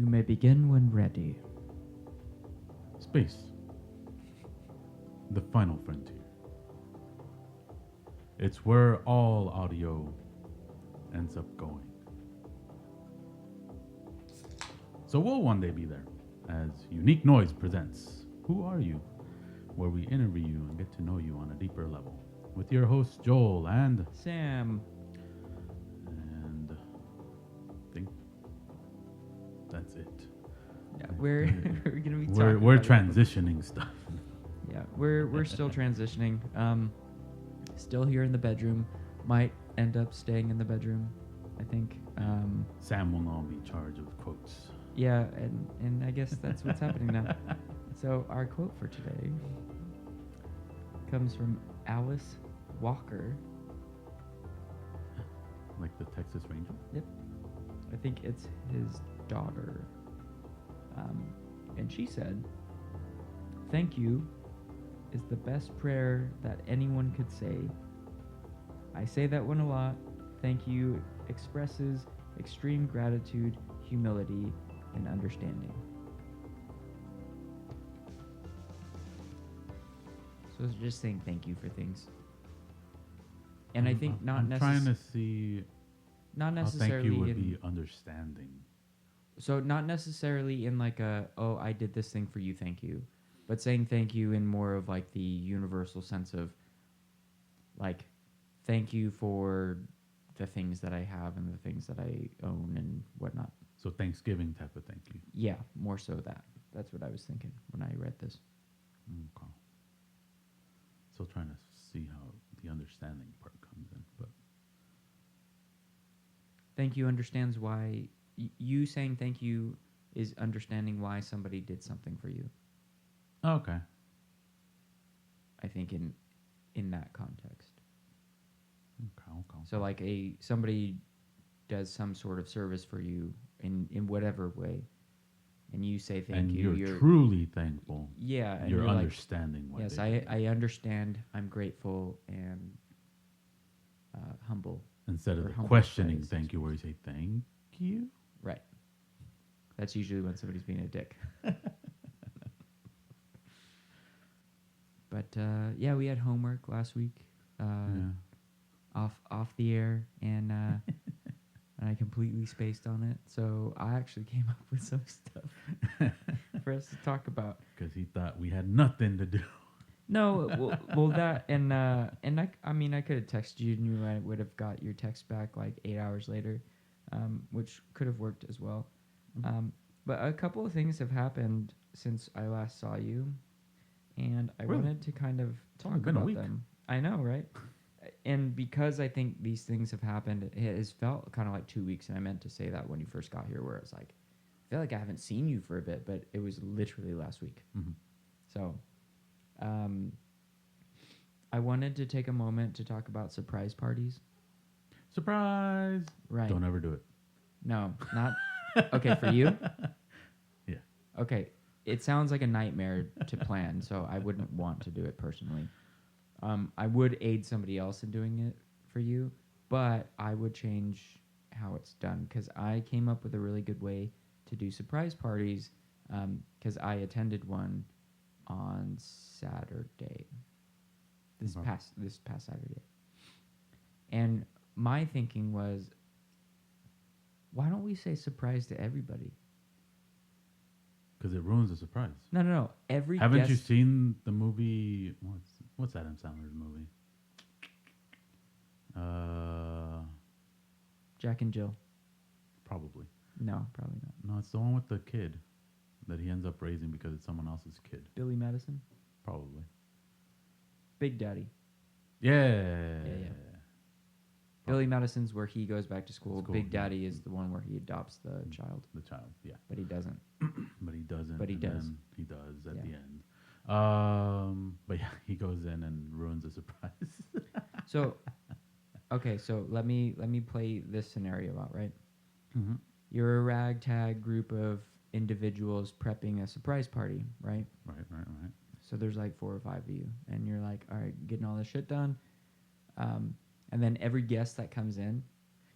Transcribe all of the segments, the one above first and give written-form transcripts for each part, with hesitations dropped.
You may begin when ready. Space. The final frontier. It's where all audio ends up going. So we'll one day be there as Unique Noise presents Who Are You? Where we interview you and get to know you on a deeper level. With your hosts Joel and Sam. I think that's it. Yeah, we're we're gonna be We're talking about it. transitioning stuff. Yeah, we're still transitioning. Still here in the bedroom. Might end up staying in the bedroom, I think. Sam will now be in charge of quotes. Yeah, and I guess that's what's happening now. So our quote for today comes from Alice Walker. Like the Texas Ranger. Yep. I think it's his daughter. And she said, "Thank you is the best prayer that anyone could say. I say that one a lot. Thank you expresses extreme gratitude, humility, and understanding." So it's just saying thank you for things. And I think I'm trying to see not how necessarily thank you would in, be understanding. so not necessarily in like a, oh, I did this thing for you, thank you, but saying thank you in more of like the universal sense of like, thank you for the things that I have and the things that I own and whatnot. So Thanksgiving type of thank you. Yeah, more so that. That's what I was thinking when I read this. Okay. Still trying to see how the understanding part comes in, but Thank you understands why you saying thank you is understanding why somebody did something for you. okay. I think in that context. Okay. So like somebody does some sort of service for you in whatever way, and you say thank and you. you're truly thankful. Yeah, and You're you're like, understanding what yes, they did. I understand. I'm grateful and humble. Instead of or the humble questioning praise. thank you where you say thank you. Right. That's usually when somebody's being a dick. But yeah, we had homework last week. Yeah. Off the air, and and I completely spaced on it. So I actually came up with some stuff for us to talk about. Because he thought we had nothing to do. No, well that and I mean I could have texted you and you would have got your text back like 8 hours later, which could have worked as well. But a couple of things have happened since I last saw you, and I Really? wanted to kind of talk only been a about week. them. I know, right? And because I think these things have happened, it has felt kind of like 2 weeks, and I meant to say that when you first got here, where it's like, I feel like I haven't seen you for a bit, but it was literally last week. Mhm. So, I wanted to take a moment to talk about surprise parties. Surprise! Right. Don't ever do it. No, not okay for you. Yeah. Okay, it sounds like a nightmare to plan, so I wouldn't want to do it personally. I would aid somebody else in doing it for you, but I would change how it's done because I came up with a really good way to do surprise parties because I attended one on Saturday. This past Saturday. And my thinking was, why don't we say surprise to everybody? Because it ruins the surprise. No. Every Haven't guest, you seen the movie? What's Adam Sandler's movie? Jack and Jill. Probably. No, probably not. No, it's the one with the kid that he ends up raising because it's someone else's kid. Billy Madison. Probably. Big Daddy. Yeah. Billy Madison's where he goes back to school. School, Big yeah. Daddy is the one where he adopts the child, The child, yeah. but he doesn't. But he doesn't. But he and does. Then he does at Yeah. the end. But yeah, he goes in and ruins the surprise. So, okay, so let me play this scenario out, right? Mm-hmm. You're a ragtag group of individuals prepping a surprise party, right? Right. So there's like 4 or 5 of you, and you're like, all right, getting all this shit done. And then every guest that comes in,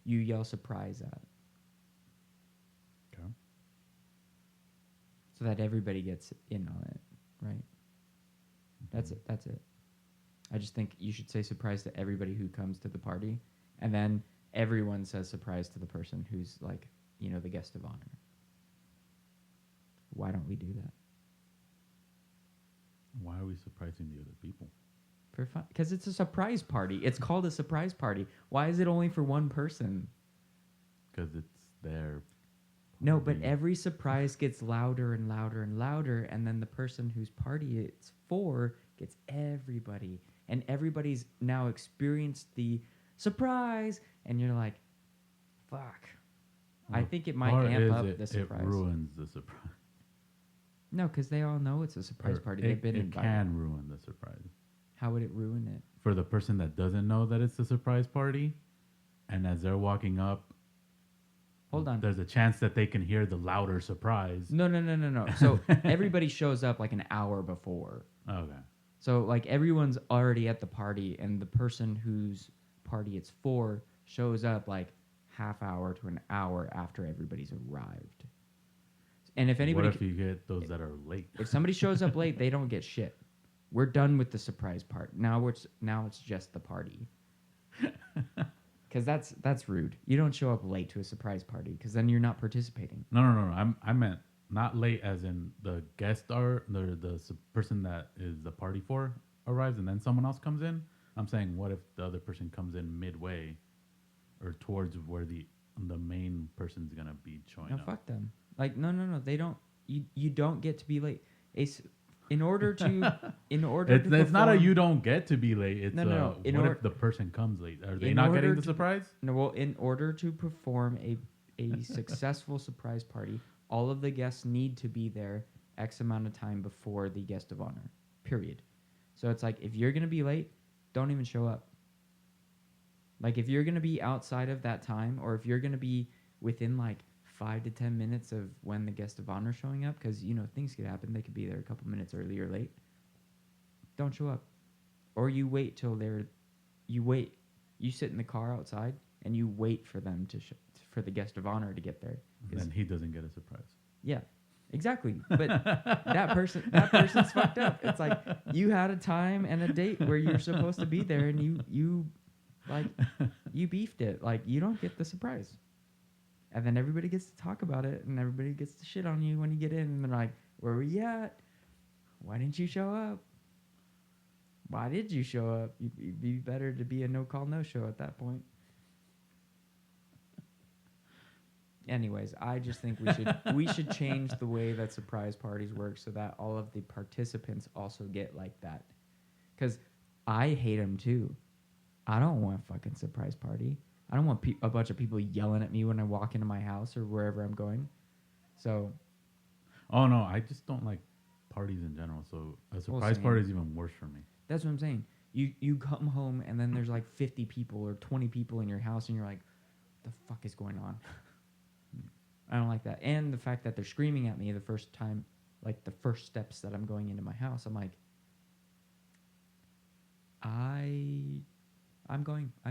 you yell surprise at. Okay. so that everybody gets in on it, right? That's it. That's it. I just think you should say surprise to everybody who comes to the party, and then everyone says surprise to the person who's like, the guest of honor. Why don't we do that? Why are we surprising the other people? For fun, because it's a surprise party. It's called a surprise party. Why is it only for one person? Because it's their No, but party. every surprise gets louder and louder and louder, and then the person whose party it's for gets everybody, and everybody's now experienced the surprise, and you're like, fuck. I think it might Or amp is up it, the surprise. It ruins the surprise. No, because they all know it's a surprise Or party. It, They've been it invited. can ruin the surprise. How would it ruin it? For the person that doesn't know that it's a surprise party, and as they're walking up, Hold on. there's a chance that they can hear the louder surprise. No. So everybody shows up like an hour before. Okay. So like everyone's already at the party, and the person whose party it's for shows up like half hour to an hour after everybody's arrived. And if anybody, What if you get those that are late? if somebody shows up late, they don't get shit. We're done with the surprise part. Now it's just the party. Because that's rude. You don't show up late to a surprise party because then you're not participating. No. I meant not late as in the guest are the person that is the party for arrives and then someone else comes in. I'm saying, what if the other person comes in midway or towards where the main person's gonna be showing No, up? fuck them. Like no. They don't. You don't get to be late. In order to It's not a perform- you don't get to be late. It's No. In what order- if the person comes late? Are they in not order getting the to- surprise? No, well, in order to perform a successful surprise party, all of the guests need to be there X amount of time before the guest of honor. Period. So it's like if you're gonna be late, don't even show up. Like if you're gonna be outside of that time, or if you're gonna be within like 5 to 10 minutes of when the guest of honor is showing up, because things could happen. They could be there a couple minutes early or late. Don't show up, or you wait till they're. You wait. You sit in the car outside and you wait for them for the guest of honor to get there. 'Cause- Then he doesn't get a surprise. yeah, exactly. But that person's fucked up. It's like you had a time and a date where you're supposed to be there, and you beefed it. Like you don't get the surprise. And then everybody gets to talk about it, and everybody gets to shit on you when you get in, and they're like, "Where were you at? Why didn't you show up? Why did you show up? It'd be better to be a no-call, no-show at that point." Anyways, I just think we should change the way that surprise parties work so that all of the participants also get like that. Because I hate them too. I don't want a fucking surprise party. I don't want a bunch of people yelling at me when I walk into my house or wherever I'm going. So, Oh no, I just don't like parties in general. So a surprise same. party is even worse for me. that's what I'm saying. You come home and then there's like 50 people or 20 people in your house, and you're like, what the fuck is going on? I don't like that. And the fact that they're screaming at me the first time, like the first steps that I'm going into my house, I'm like, I'm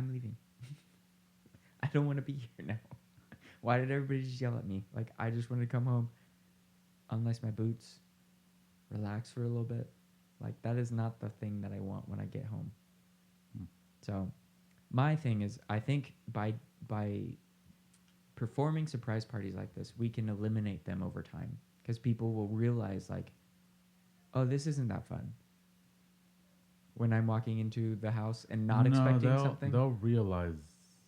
leaving. I don't want to be here now. Why did everybody just yell at me? Like, I just wanted to come home, unlace my boots, relax for a little bit. Like, that is not the thing that I want when I get home. So, my thing is, I think by performing surprise parties like this, we can eliminate them over time. Because people will realize, like, oh, this isn't that fun. When I'm walking into the house and not expecting something. They'll realize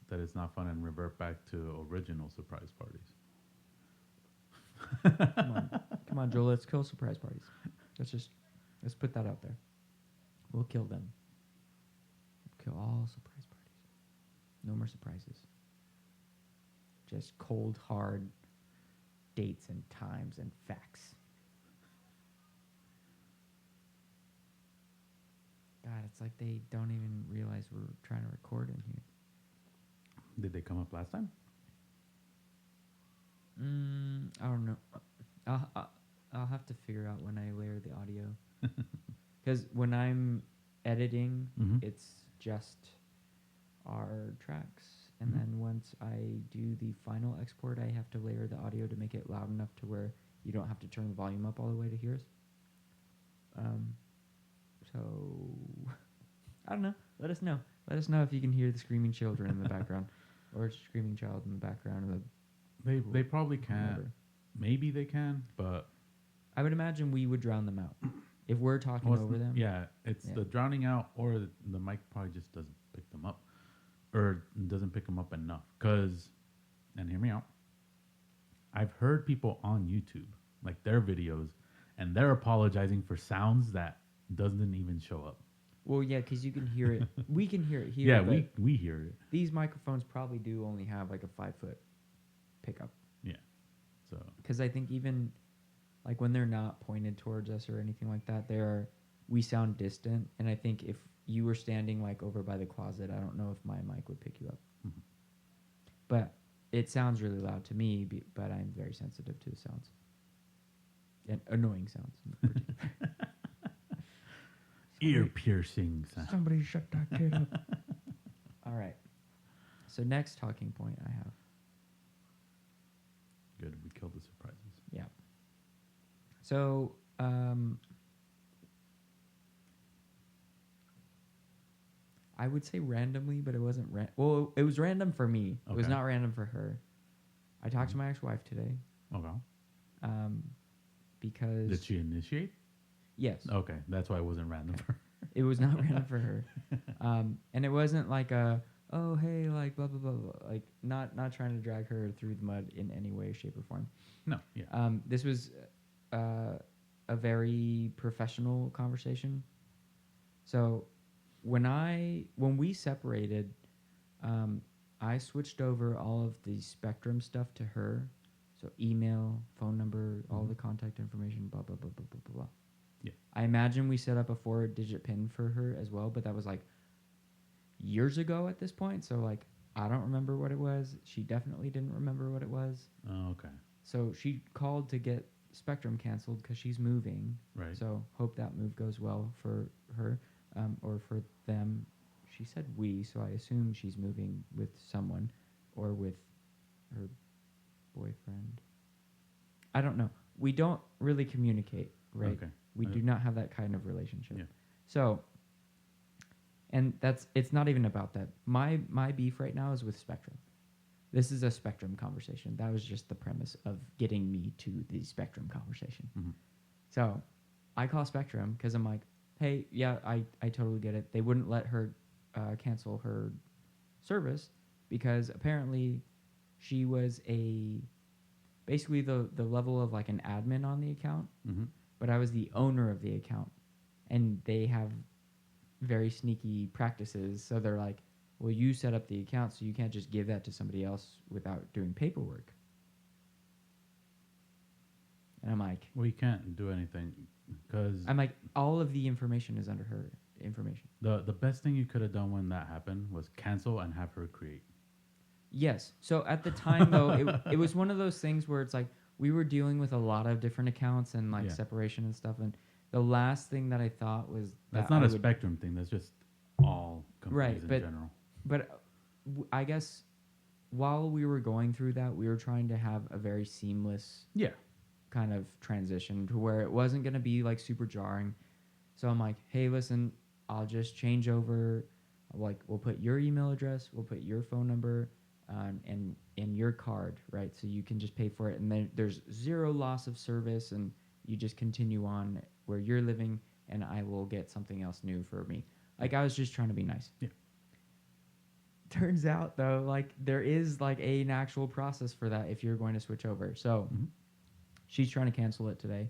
that it's not fun and revert back to original surprise parties. Come on, Joel. Let's kill surprise parties. Let's put that out there. We'll kill them. Kill all surprise parties. No more surprises. Just cold, hard dates and times and facts. God, it's like they don't even realize we're trying to record in here. Did they come up last time? I don't know. I'll have to figure out when I layer the audio. Because when I'm editing, Mhm. it's just our tracks. And Mhm. then once I do the final export, I have to layer the audio to make it loud enough to where you don't have to turn the volume up all the way to hear us. So I don't know. Let us know. Let us know if you can hear the screaming children in the background, or a screaming child in the background. Of They probably can't. whoever. Maybe they can, but I would imagine we would drown them out if we're talking well, it's over them. Yeah, it's Yeah. the drowning out, or the mic probably just doesn't pick them up, or doesn't pick them up enough. Cause, and hear me out. I've heard people on YouTube, like their videos, and they're apologizing for sounds that doesn't even show up. Well, yeah, because you can hear it. We can hear it here. Yeah, but we hear it. these microphones probably do only have like a 5-foot pickup. Yeah, so Because I think even like when they're not pointed towards us or anything like that, we sound distant. And I think if you were standing like over by the closet, I don't know if my mic would pick you up. Mhm. But it sounds really loud to me, but I'm very sensitive to the sounds and annoying sounds. In particular. ear piercings. Somebody shut that kid up. All right. So next talking point I have. Good, we killed the surprises. Yeah. So, I would say randomly, but it wasn't well, it was random for me. It was Okay. not random for her. I talked to my ex-wife today, Okay. because Did she initiate? yes, Okay, that's why it wasn't random for her. it was not random for her. And it wasn't like oh hey, like blah blah blah, blah. Like not trying to drag her through the mud in any way, shape, or form. No, yeah. This was a very professional conversation. So when we separated, I switched over all of the Spectrum stuff to her. So email, phone number, all Mhm. the contact information, blah blah blah blah blah blah blah. Yeah. I imagine we set up a 4-digit PIN for her as well, but that was like years ago at this point. So like I don't remember what it was. She definitely didn't remember what it was. Oh, okay. So she called to get Spectrum canceled because she's moving. Right. So hope that move goes well for her, or for them. She said we, so I assume she's moving with someone or with her boyfriend. I don't know. We don't really communicate, right? Okay. We do not have that kind of relationship. Yeah. So, and it's not even about that. My beef right now is with Spectrum. This is a Spectrum conversation. That was just the premise of getting me to the Spectrum conversation. Mhm. So I call Spectrum because I'm like, hey, yeah, I totally get it. They wouldn't let her cancel her service because apparently she was basically the level of like an admin on the account, Mhm. but I was the owner of the account. And they have very sneaky practices. So they're like, well, you set up the account, so you can't just give that to somebody else without doing paperwork. And I'm like, Well, you can't do anything because all of the information is under her information. the best thing you could have done when that happened was cancel and have her create. Yes. So at the time, though, it was one of those things where it's like we were dealing with a lot of different accounts and like Yeah. separation and stuff. And the last thing that I thought was That's that not I a would- Spectrum thing. That's just all companies Right, in but- general. But I guess while we were going through that, we were trying to have a very seamless Yeah. kind of transition to where it wasn't going to be like super jarring. So I'm like, hey, listen, I'll just change over. Like, we'll put your email address, we'll put your phone number, and your card, right? So you can just pay for it, and then there's zero loss of service, and you just continue on where you're living, and I will get something else new for me. Like, I was just trying to be nice. Yeah. Turns out, though, like there is like an actual process for that if you're going to switch over. So Mhm. she's trying to cancel it today.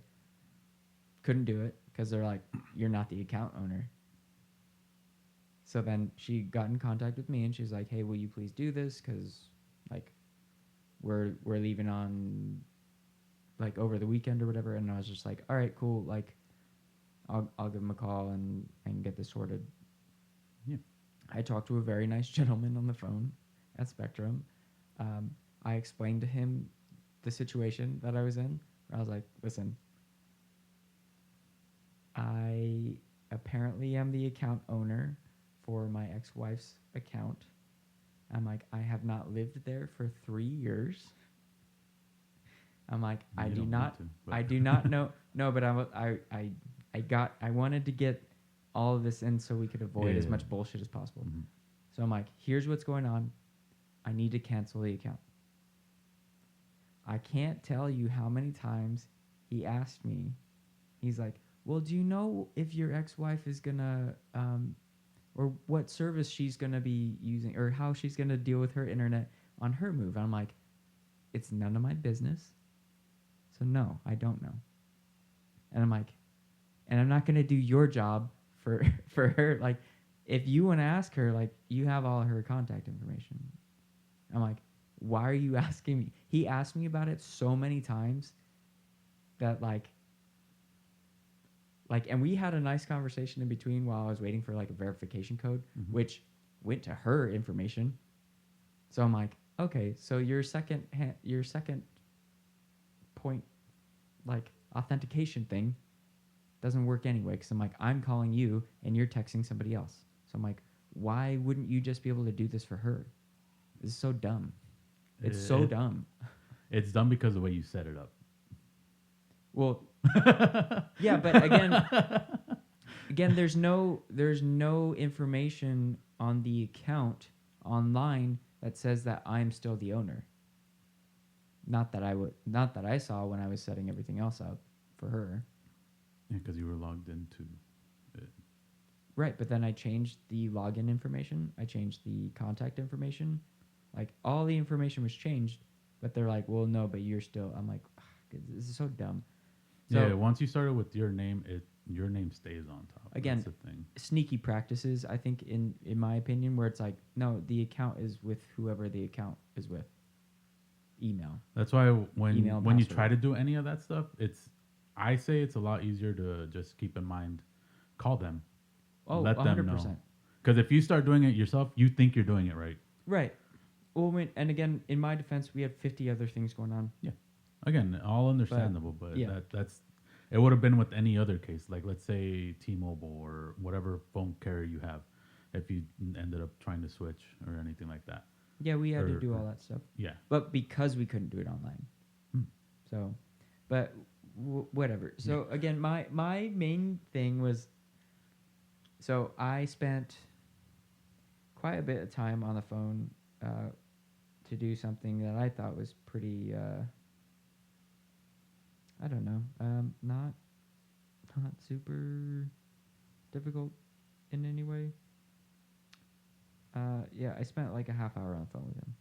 Couldn't do it because they're like, you're not the account owner. So then she got in contact with me and she's like, hey, will you please do this? Because like we're leaving on like over the weekend or whatever. And I was just like, all right, cool. Like I'll give them a call and get this sorted. Yeah. I talked to a very nice gentleman on the phone at Spectrum. I explained to him the situation that I was in. I was like, listen, I apparently am the account owner for my ex-wife's account. I'm like, I have not lived there for 3 years. I'm like, You I do don't need not, to, but- I do not know. No, but I wanted to get all of this in so we could avoid as Yeah. much bullshit as possible. Mhm. So I'm like, here's what's going on. I need to cancel the account. I can't tell you how many times he asked me. He's like, well, do you know if your ex-wife is gonna, or what service she's gonna be using, or how she's gonna deal with her internet on her move? And I'm like, it's none of my business. So no, I don't know. And I'm like, and I'm not gonna do your job for for her. Like, if you want to ask her, like, you have all her contact information. I'm like, why are you asking me? He asked me about it so many times that like, and we had a nice conversation in between while I was waiting for like a verification code, Mhm. which went to her information. So I'm like, okay, so your second point, like, authentication thing doesn't work anyway. Because I'm like, I'm calling you and you're texting somebody else. So I'm like, why wouldn't you just be able to do this for her? This is so dumb. It's so It- dumb. It's done because of the way you set it up. Well, yeah, but again, there's no information on the account online that says that I'm still the owner. Not that I saw when I was setting everything else up for her. Yeah, because you were logged into it. Right, but then I changed the login information. I changed the contact information. Like, all the information was changed, but they're like, well, no, but you're still. I'm like, this is so dumb. So, Yeah, once you started with your name, your name stays on top. Again, That's the thing. sneaky practices, I think, in my opinion, where it's like, no, the account is with whoever the account is with. Email. That's why when Email you password. try to do any of that stuff, I say it's a lot easier to just keep in mind, call them, Oh, let them 100%. know. Because if you start doing it yourself, you think you're doing it right. Right. Well, and again, in my defense, we had 50 other things going on. Again, all understandable, but yeah. that's it would have been with any other case, like let's say T-Mobile or whatever phone carrier you have, if you ended up trying to switch or anything like that. Yeah, we had to Or- do all that stuff. Yeah. But because we couldn't do it online. Hmm. So, but whatever. So, again, my main thing was, so I spent quite a bit of time on the phone to do something that I thought was pretty, I don't know, not super difficult in any way. Yeah, I spent like a half hour on the phone with him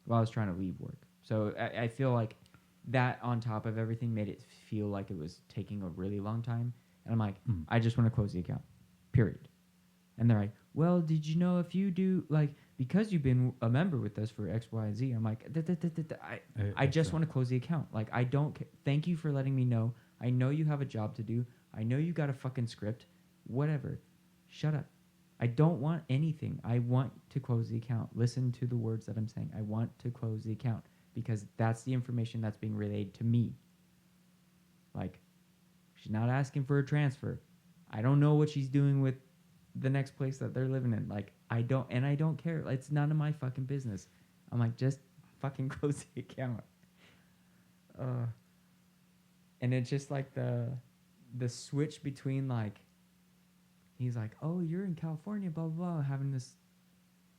while I was trying to leave work. So I feel like that on top of everything made it feel like it was taking a really long time. And I'm like, Mm. I just want to close the account, period. And they're like, well, did you know if you do, like, because you've been a member with us for X, Y, and Z, I'm like, I just want to close the account. Like, I don't thank you for letting me know. I know you have a job to do. I know you got a fucking script. Whatever. Shut up. I don't want anything. I want to close the account. Listen to the words that I'm saying. I want to close the account because that's the information that's being relayed to me. Like, she's not asking for a transfer. I don't know what she's doing with the next place that they're living in. Like, I don't care. It's none of my fucking business. I'm like, just fucking close the account. And it's just like the switch between, like, he's like, oh, you're in California, blah, blah, blah, having this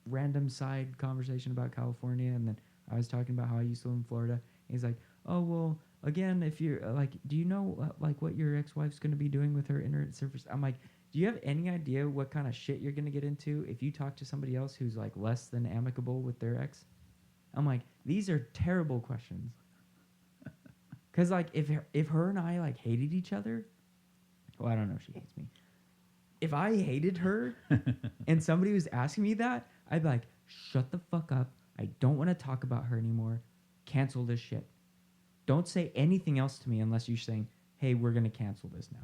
random side conversation about California. And then I was talking about how I used to live in Florida. And he's like, oh, well, again, if you're, like, do you know, like, what your ex-wife's going to be doing with her internet service? I'm like, do you have any idea what kind of shit you're going to get into if you talk to somebody else who's, like, less than amicable with their ex? I'm like, these are terrible questions. Because, like, if her and I, like, hated each other, well, I don't know if she hates me. If I hated her and somebody was asking me that, I'd be like, shut the fuck up. I don't want to talk about her anymore. Cancel this shit. Don't say anything else to me unless you're saying, hey, we're going to cancel this now.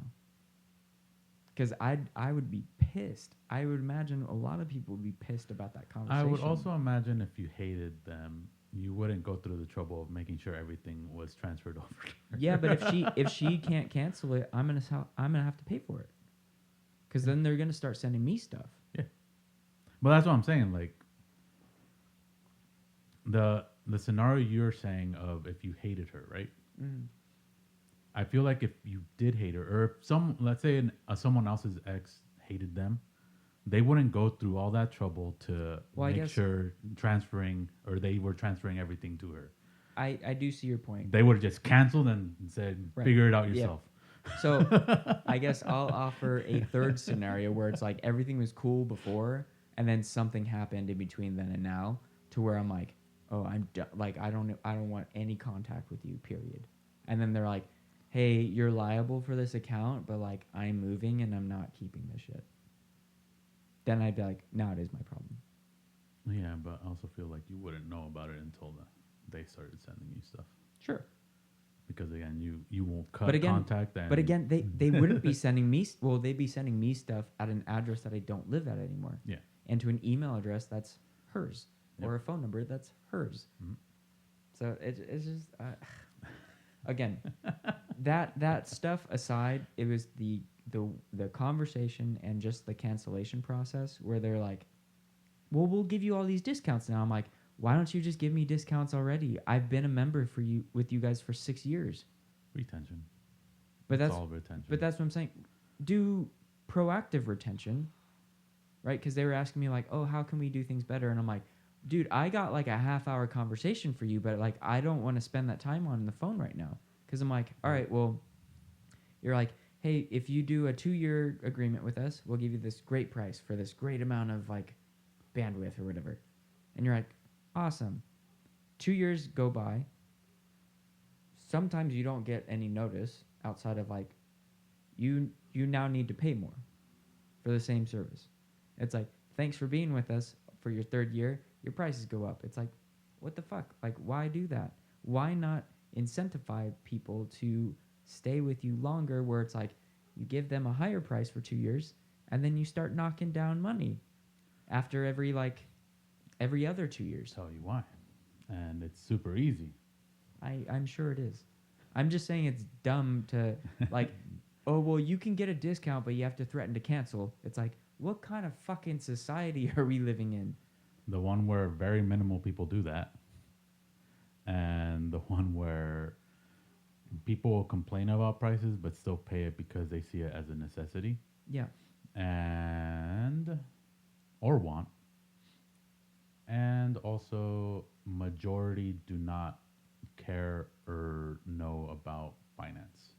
Because I would be pissed. I would imagine a lot of people would be pissed about that conversation. I would also imagine if you hated them, you wouldn't go through the trouble of making sure everything was transferred over to her. Yeah, but if she can't cancel it, I'm gonna have to pay for it. Because then they're gonna start sending me stuff. Yeah. But that's what I'm saying. Like, the scenario you're saying of if you hated her, right? Mm. I feel like if you did hate her, or if let's say someone else's ex hated them, they wouldn't go through all that trouble to Well, I make guess sure transferring, or they were transferring everything to her. I do see your point. They would have just canceled and said, Right. figure it out Yep. yourself. So I guess I'll offer a third scenario where it's like everything was cool before, and then something happened in between then and now, to where I'm like, oh, like I don't want any contact with you, period. And then they're like, hey, you're liable for this account, but like I'm moving and I'm not keeping this shit. Then I'd be like, now it is my problem. Yeah, but I also feel like you wouldn't know about it until they started sending you stuff. Sure. Because again, you won't cut But again, contact. And But again, they wouldn't be sending me. Well, they'd be sending me stuff at an address that I don't live at anymore. Yeah. And to an email address that's hers, Yep. or a phone number that's hers. Mhm. So it's just again, that stuff aside, it was the conversation and just the cancellation process where they're like, well, we'll give you all these discounts now. I'm like, why don't you just give me discounts already? I've been a member with you guys for 6 years. retention. But It's that's all retention. But that's what I'm saying. Do proactive retention, right? Because they were asking me like, oh, how can we do things better? And I'm like, dude, I got like a half-hour conversation for you, but like I don't want to spend that time on the phone right now. Because I'm like, all right, well, you're like, hey, if you do a 2-year agreement with us, we'll give you this great price for this great amount of like bandwidth or whatever. And you're like, awesome. 2 years go by. Sometimes you don't get any notice outside of like, you now need to pay more for the same service. It's like, thanks for being with us for your 3rd year. Your prices go up. It's like, what the fuck? Like, why do that? Why not incentivize people to stay with you longer, where it's like you give them a higher price for 2 years and then you start knocking down money after every other 2 years. Tell you why, and it's super easy. I'm sure it is. I'm just saying it's dumb to like, oh, well, you can get a discount, but you have to threaten to cancel. It's like, what kind of fucking society are we living in? The one where very minimal people do that, and the one where people will complain about prices but still pay it because they see it as a necessity Yeah. and or want. And also, majority do not care or know about finance.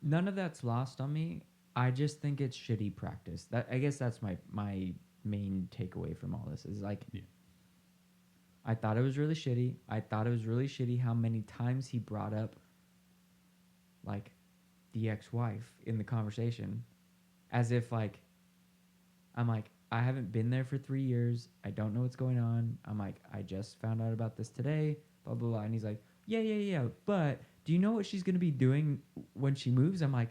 None of that's lost on me. I just think it's shitty practice. I guess that's my main takeaway from all this is like, Yeah. I thought it was really shitty. I thought it was really shitty how many times he brought up like the ex-wife in the conversation, as if like, I'm like, I haven't been there for 3 years. I don't know what's going on. I'm like, I just found out about this today, blah, blah, blah. And he's like, yeah. But do you know what she's going to be doing when she moves? I'm like,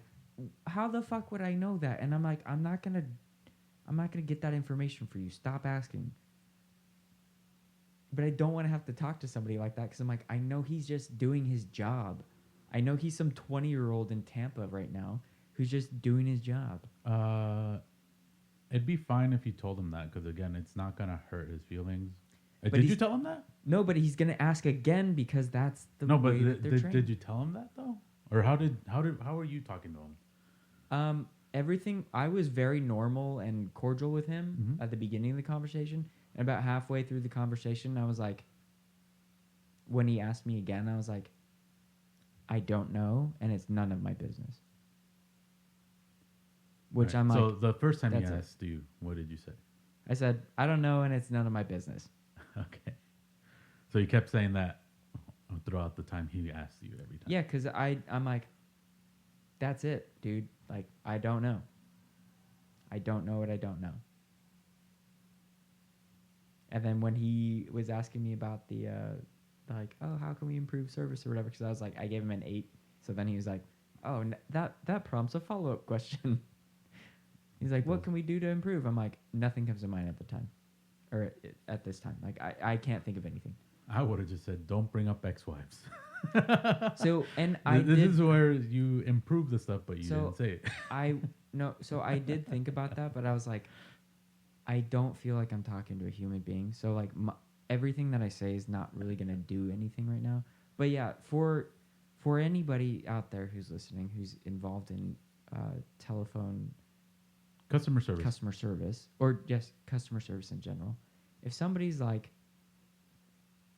how the fuck would I know that? And I'm like, I'm not going to get that information for you. Stop asking. But I don't want to have to talk to somebody like that because I'm like, I know he's just doing his job. I know he's some 20-year-old in Tampa right now who's just doing his job. It'd be fine if you told him that, because again, it's not gonna hurt his feelings. But Did you he's- tell him that? No, but he's going to ask again because that's the No, but way that they're trained. did you tell him that though? Or how were you talking to him? Everything, I was very normal and cordial with him Mhm. at the beginning of the conversation. And about halfway through the conversation, I was like, when he asked me again, I was like, I don't know, and it's none of my business. Which Right. I'm so like, the first time he that's it. asked you, what did you say? I said, I don't know, and it's none of my business. Okay. So you kept saying that throughout the time he asked you every time. Yeah, because I'm like, that's it, dude. Like, I don't know. I don't know what I don't know. And then when he was asking me about the, like, oh, how can we improve service or whatever, because I was like, I gave him an 8. So then he was like, oh, that prompts a follow-up question. He's like, what can we do to improve? I'm like, nothing comes to mind at the time. Or at this time. Like, I can't think of anything. I would have just said, don't bring up ex-wives. So, and This is where you improve the stuff, but you didn't say it. So I did think about that, but I was like, I don't feel like I'm talking to a human being. So like everything that I say is not really going to do anything right now. But yeah, for for anybody out there who's listening, who's involved in telephone Customer service. customer service, or just customer service in general, if somebody's like,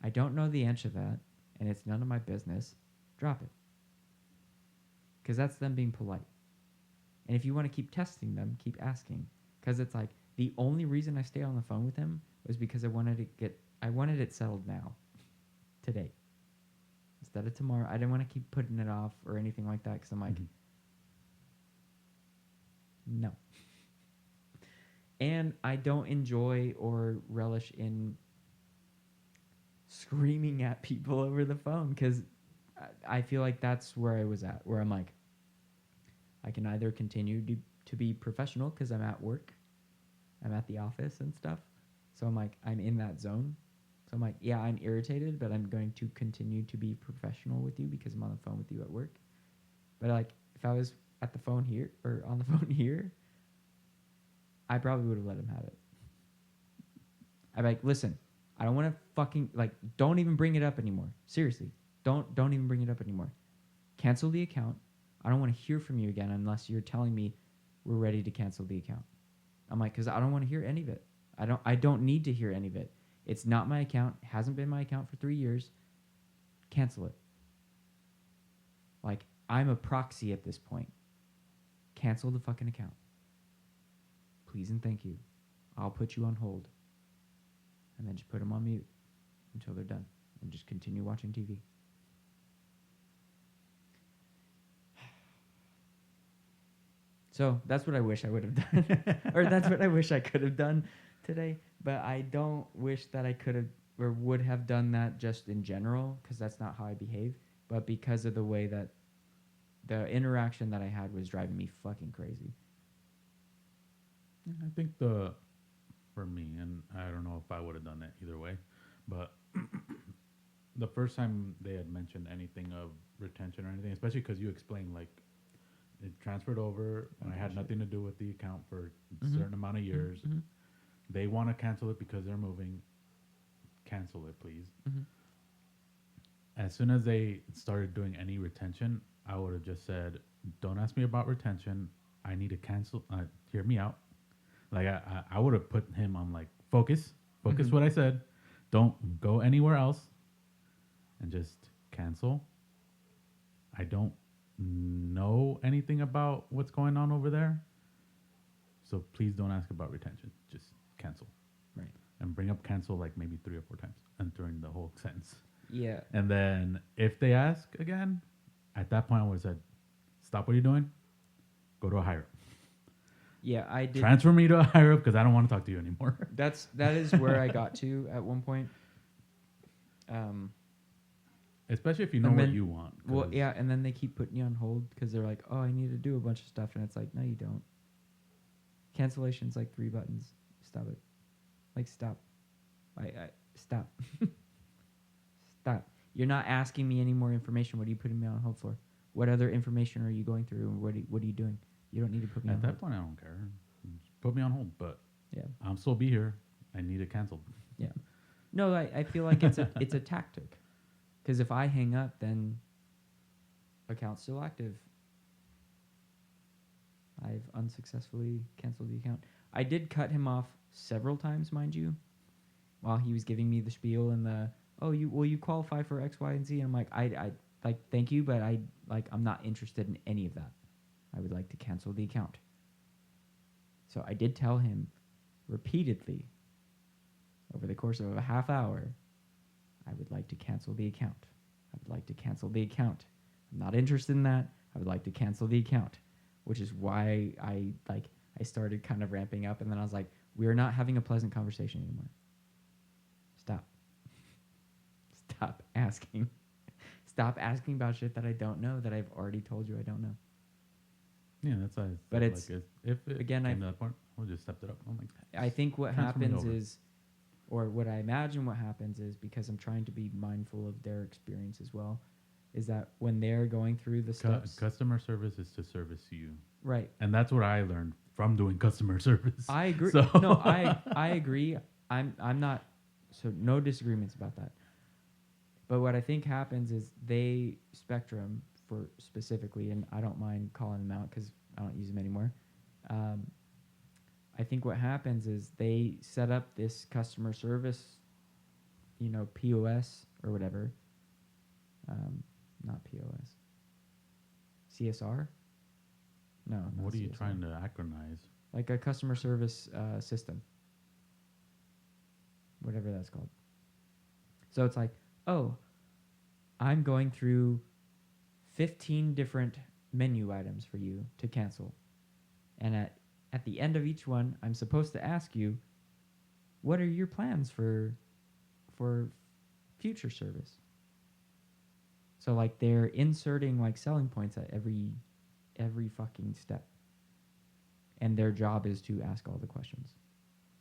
I don't know the answer to that, and it's none of my business, drop it. Because that's them being polite. And if you want to keep testing them, keep asking. Because it's like, the only reason I stayed on the phone with him was because I wanted it settled now, today, instead of tomorrow. I didn't want to keep putting it off or anything like that. Because I'm like, no. And I don't enjoy or relish in screaming at people over the phone, because I feel like that's where I was at, where I'm like, I can either continue to be professional because I'm at work, I'm at the office and stuff. So I'm like, I'm in that zone. So I'm like, yeah, I'm irritated, but I'm going to continue to be professional with you because I'm on the phone with you at work. But like, if I was at the phone here or on the phone here, I probably would have let him have it. I'd be like, listen, I don't want to fucking, like, don't even bring it up anymore. Seriously. Don't even bring it up anymore. Cancel the account. I don't want to hear from you again unless you're telling me we're ready to cancel the account. I'm like, because I don't want to hear any of it. I don't need to hear any of it. It's not my account. Hasn't been my account for 3 years. Cancel it. Like, I'm a proxy at this point. Cancel the fucking account. Please and thank you. I'll put you on hold. And then just put them on mute until they're done. And just continue watching TV. So that's what I wish I would have done. Or that's what I wish I could have done today. But I don't wish that I could have or would have done that just in general, because that's not how I behave. But because of the way that the interaction that I had was driving me fucking crazy. I think for me, and I don't know if I would have done that either way, but the first time they had mentioned anything of retention or anything, especially because you explained, like, it transferred over and I had nothing to do with the account for a certain amount of years. Mm-hmm. They want to cancel it because they're moving. Cancel it, please. Mm-hmm. As soon as they started doing any retention, I would have just said, don't ask me about retention. I need to cancel. Hear me out. Like, I would have put him on, like, focus what I said. Don't go anywhere else. And just cancel. I don't know anything about what's going on over there. So please don't ask about retention. Just cancel. Right. And bring up cancel like maybe 3 or 4 times and during the whole sentence. Yeah. And then if they ask again, at that point I would have said, stop what you're doing. Go to a higher up. Yeah, I did. Transfer me to a higher up because I don't want to talk to you anymore. That is where I got to at one point. Especially if you know And what then- you want. Well, yeah, and then they keep putting you on hold because they're like, "Oh, I need to do a bunch of stuff," and it's like, "No, you don't." Cancellation's like 3 buttons. Stop it. Like, stop. I stop. Stop. You're not asking me any more information. What are you putting me on hold for? What other information are you going through? And what are you doing? You don't need to put me on At hold. that point, I don't care. Just put me on hold, but Yeah. I'll still be here. I need it canceled. Yeah. No, I feel like it's a tactic. Because if I hang up, then account's still active. I've unsuccessfully canceled the account. I did cut him off several times, mind you, while he was giving me the spiel and you qualify for X, Y, and Z. And I'm like, I like, thank you, but I'm not interested in any of that. I would like to cancel the account. So I did tell him repeatedly over the course of a half hour, I would like to cancel the account. I would like to cancel the account. I'm not interested in that. I would like to cancel the account, which is why I started kind of ramping up, and then I was like, we're not having a pleasant conversation anymore. Stop. Stop asking. Stop asking about shit that I don't know, that I've already told you I don't know. Yeah, that's why. But it's- like, if it again, came to that point, we'll just step it up. I'm like, I think what Transfer me happens over. is, or what I imagine what happens is, because I'm trying to be mindful of their experience as well, is that when they're going through the steps, customer service is to service you, right? and that's what I learned from doing customer service. I agree. So- No, I agree. I'm not. So no disagreements about that. But what I think happens is they Spectrum for specifically, and I don't mind calling them out because I don't use them anymore. Um, I think what happens is they set up this customer service, POS or whatever. Not POS. CSR? No, not What are you CSR. trying to acronize? Like a customer service system, whatever that's called. So it's like, oh, I'm going through 15 different menu items for you to cancel. And at the end of each one, I'm supposed to ask you, what are your plans for future service? So like they're inserting like selling points at every fucking step. And their job is to ask all the questions.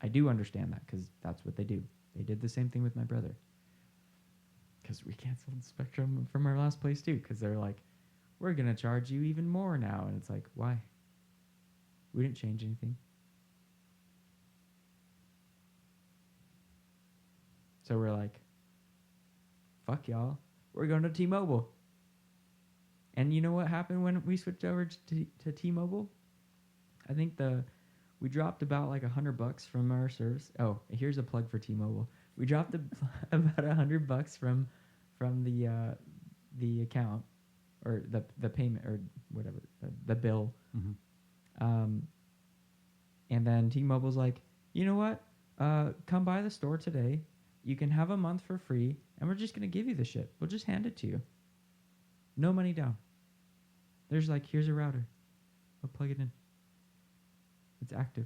I do understand that because that's what they do. They did the same thing with my brother. Because we canceled Spectrum from our last place too. Because they're like, we're going to charge you even more now. And it's like, why? We didn't change anything. So we're like, fuck y'all. We're going to T-Mobile. And you know what happened when we switched over to T-Mobile? I think we dropped about like $100 from our service. Oh, here's a plug for T-Mobile. We dropped about $100 from the account or the payment or whatever the bill. Mm-hmm. And then T-Mobile's like, you know what? Come by the store today. You can have a month for free, and we're just gonna give you the shit. We'll just hand it to you. No money down. There's like, here's a router. We'll plug it in. It's active.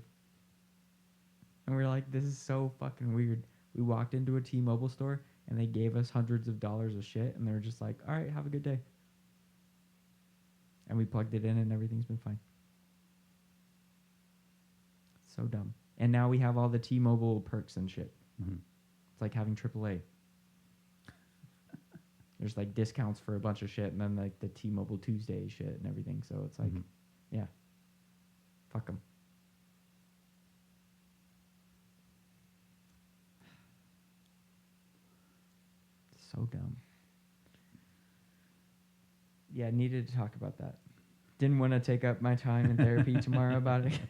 And we're like, this is so fucking weird. We walked into a T-Mobile store, and they gave us hundreds of dollars of shit, and they were just like, all right, have a good day. And we plugged it in, and everything's been fine. So dumb. And now we have all the T-Mobile perks and shit. Mm-hmm. It's like having AAA. There's like discounts for a bunch of shit, and then like the T-Mobile Tuesday shit and everything. So it's like, yeah, fuck them. So dumb. Yeah, needed to talk about that. Didn't want to take up my time in therapy tomorrow about it.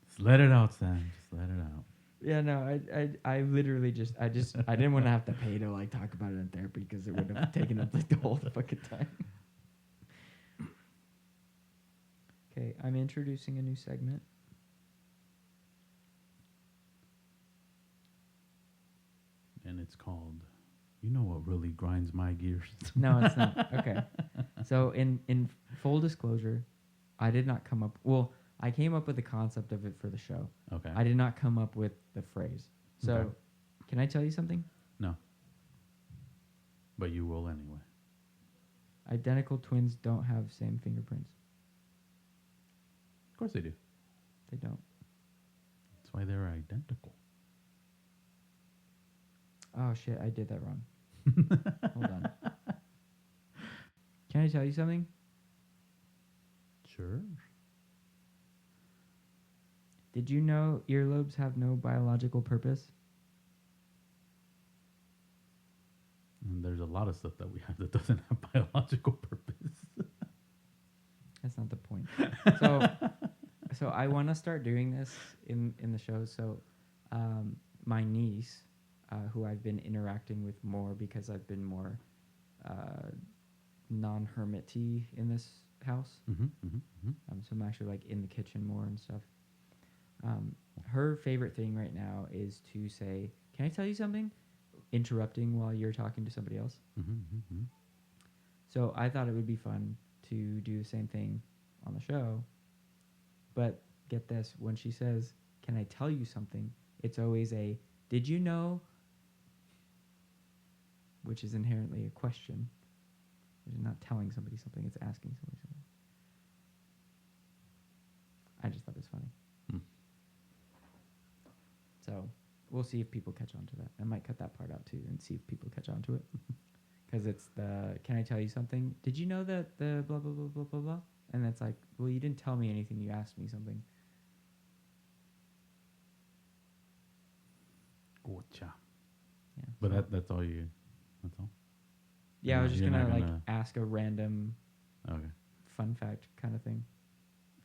Just let it out, Sam. Just let it out. Yeah, no, I literally I didn't want to have to pay to like talk about it in therapy because it would have taken up like the whole fucking time. Okay, I'm introducing a new segment. And it's called, you know what really grinds my gears? No, it's not. Okay. So in full disclosure, I did not come up. Well, I came up with the concept of it for the show. Okay. I did not come up with the phrase. So, Okay. Can I tell you something? No. But you will anyway. Identical twins don't have same fingerprints. Of course they do. They don't. That's why they're identical. Oh shit, I did that wrong. Hold on. Can I tell you something? Sure. Did you know earlobes have no biological purpose? And there's a lot of stuff that we have that doesn't have biological purpose. That's not the point. So I want to start doing this in the show. So my niece, who I've been interacting with more because I've been more non-hermity in this house. Mm-hmm, mm-hmm, mm-hmm. So I'm actually like in the kitchen more and stuff. Her favorite thing right now is to say, "Can I tell you something?" Interrupting while you're talking to somebody else. Mm-hmm, mm-hmm. So I thought it would be fun to do the same thing on the show. But get this, when she says, "Can I tell you something?" it's always a, "Did you know?" which is inherently a question. It's not telling somebody something, it's asking somebody something. I just thought it was funny. So we'll see if people catch on to that. I might cut that part out too and see if people catch on to it. Because it's the, "Can I tell you something? Did you know that the blah, blah, blah, blah, blah, blah?" And it's like, well, you didn't tell me anything. You asked me something. Gotcha. But So- that's all you. That's all. Yeah, I was just You're gonna not like gonna- ask a random Okay. fun fact kind of thing.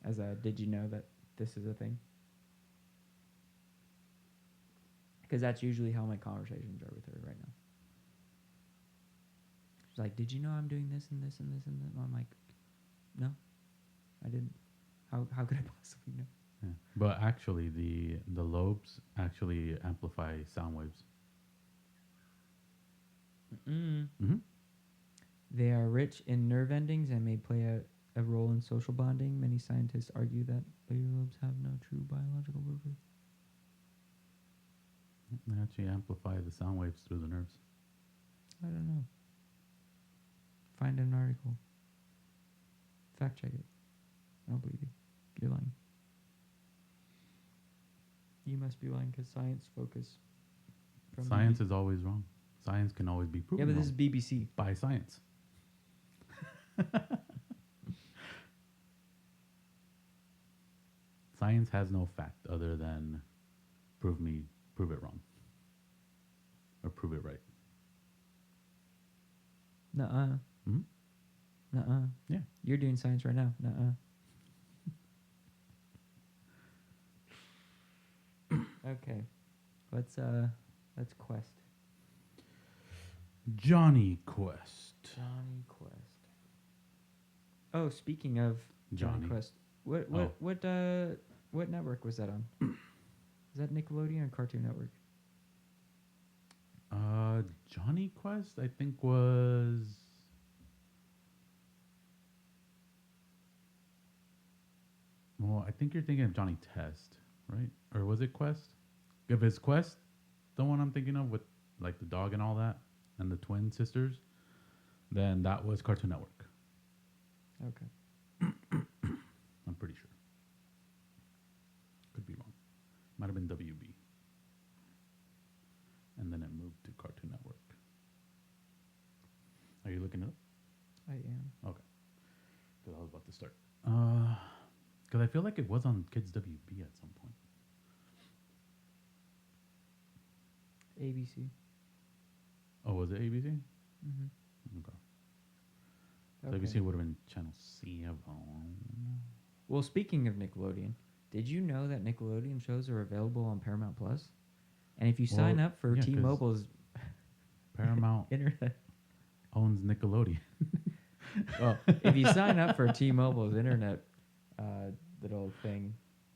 As a, did you know that this is a thing? Because that's usually how my conversations are with her right now. She's like, "Did you know I'm doing this and this and this and this?" And I'm like, "No, I didn't. How could I possibly know?" Yeah. But actually, the lobes actually amplify sound waves. Mm. Mm-hmm. They are rich in nerve endings and may play a role in social bonding. Many scientists argue that earlobes have no true biological purpose. They actually amplify the sound waves through the nerves. I don't know. Find an article. Fact check it. I don't believe you. You're lying. You must be lying because science focus. From Science is always wrong. Science can always be Yeah, proven but this is wrong BBC. by science. Science has no fact other than prove it wrong, or prove it right. Nuh-uh. Hmm. Nuh-uh. Yeah. You're doing science right now. Nuh-uh. Okay. Let's quest. Johnny Quest. Johnny Quest. Oh, speaking of Johnny Johnny. Quest, what network was that on? Is that Nickelodeon or Cartoon Network? Johnny Quest, I think was. Well, I think you're thinking of Johnny Test, right? Or was it Quest? If it's Quest, the one I'm thinking of with like the dog and all that, and the twin sisters, then that was Cartoon Network. Okay. I'm pretty sure. Could be wrong. Might have been WB. And then it moved to Cartoon Network. Are you looking it up? I am. Okay. Because I was about to start. Because I feel like it was on Kids WB at some point. ABC. Oh, was it ABC? Mm-hmm. Okay. So ABC would have been Channel 7. Well, speaking of Nickelodeon, did you know that Nickelodeon shows are available on Paramount Plus? And if you sign Well, up for yeah, 'cause T-Mobile's Paramount internet, owns Nickelodeon. well, if you sign up for T-Mobile's internet little thing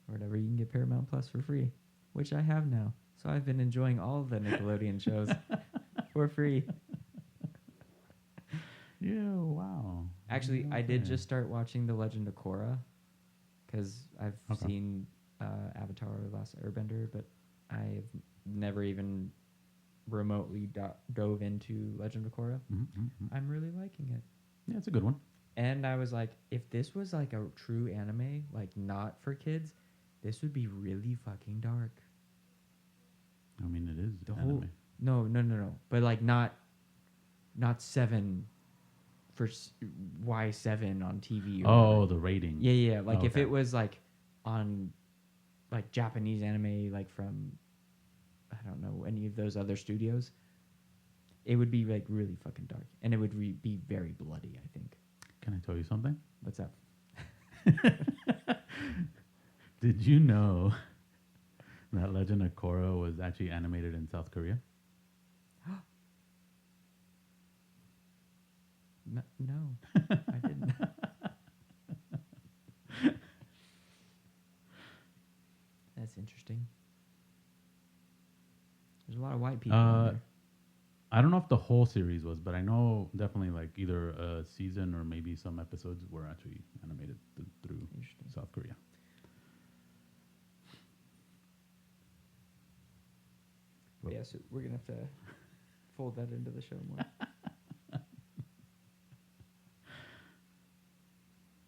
or whatever, you can get Paramount Plus for free, which I have now. So I've been enjoying all of the Nickelodeon shows for free. Yeah, wow. Actually, I did Okay. just start watching The Legend of Korra because I've Okay. seen Avatar: The Last Airbender, but I've never even remotely dove into Legend of Korra. I'm really liking it. Yeah, it's a good one. And I was like, if this was like a true anime, like not for kids, this would be really fucking dark. I mean, it is The anime. whole no, but like not 7 for Y7 on TV. Or Oh, whatever. the rating. Yeah. Like if Okay. it was like on like Japanese anime, like from I don't know any of those other studios, it would be like really fucking dark, and it would be very bloody. I think. Can I tell you something? What's up? Did you know that Legend of Korra was actually animated in South Korea? No, I didn't. That's interesting. There's a lot of white people in there. I don't know if the whole series was, but I know definitely like either a season or maybe some episodes were actually animated through Interesting. South Korea. Yeah, so we're gonna have to fold that into the show more.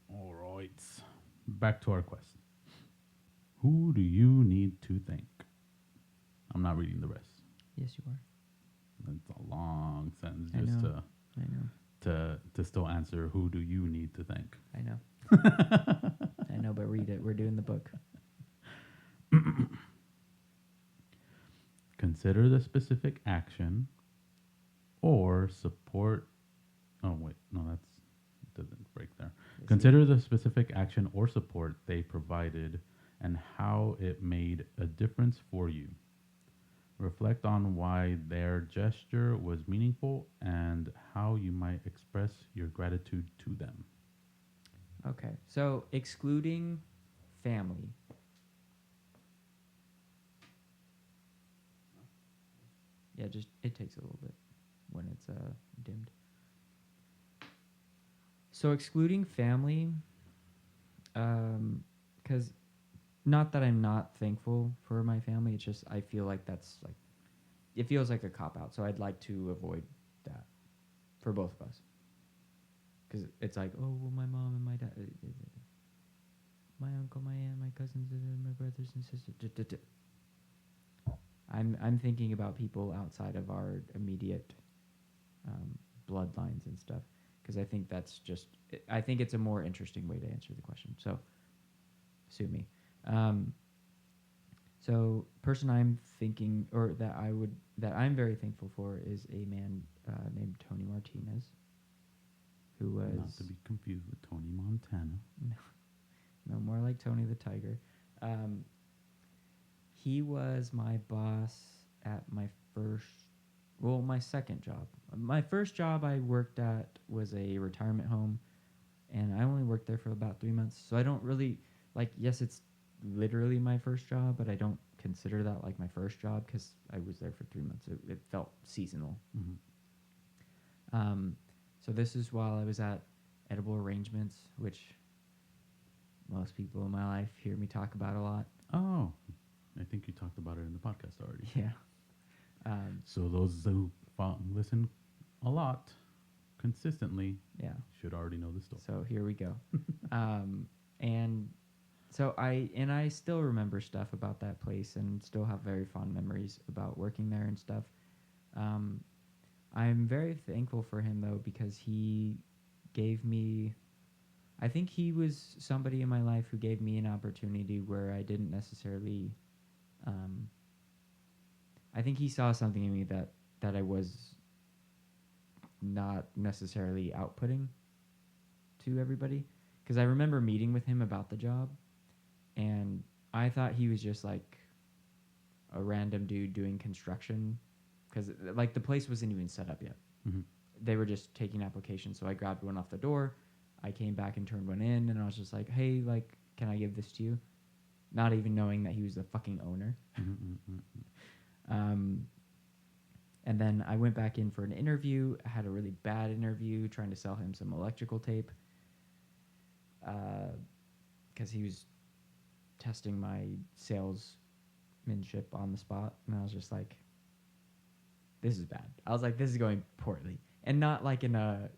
All right. Back to our quest. Who do you need to thank? I'm not reading the rest. Yes, you are. It's a long sentence I just know. I know. to still answer who do you need to thank. I know. I know, but read it. We're doing the book. Consider the specific action or support. Oh wait, no, that's doesn't break there. You see? Consider the specific action or support they provided and how it made a difference for you. Reflect on why their gesture was meaningful and how you might express your gratitude to them. Okay, so excluding family. Yeah, just it takes a little bit when it's dimmed. So excluding family, because not that I'm not thankful for my family, it's just I feel like that's like it feels like a cop out. So I'd like to avoid that for both of us, because it's like, oh well, my mom and my dad, my uncle, my aunt, my cousins, my brothers and sisters. I'm thinking about people outside of our immediate bloodlines and stuff, because I think that's just I think it's a more interesting way to answer the question. So sue me. Um, so person I'm thinking or that I'm very thankful for is a man named Tony Martinez, who was Not to be confused with Tony Montana. no more like Tony the Tiger. He was my boss at my second job. My first job I worked at was a retirement home, and I only worked there for about 3 months. So I don't really like. Yes, it's literally my first job, but I don't consider that like my first job because I was there for 3 months. It felt seasonal. Mm-hmm. So this is while I was at Edible Arrangements, which most people in my life hear me talk about a lot. Oh, I think you talked about it in the podcast already. Yeah. So those who listen a lot consistently Yeah. should already know the story. So here we go. And so I still remember stuff about that place and still have very fond memories about working there and stuff. I'm very thankful for him though, because he gave me, I think he was somebody in my life who gave me an opportunity where I didn't necessarily, I think he saw something in me that I was not necessarily outputting to everybody. Because I remember meeting with him about the job, and I thought he was just like a random dude doing construction, because like the place wasn't even set up yet. Mm-hmm. They were just taking applications. So I grabbed one off the door. I came back and turned one in, and I was just like, hey, like, can I give this to you? Not even knowing that he was the fucking owner. And then I went back in for an interview. I had a really bad interview trying to sell him some electrical tape, because he was testing my salesmanship on the spot. And I was just like, this is bad. I was like, this is going poorly. And not like in a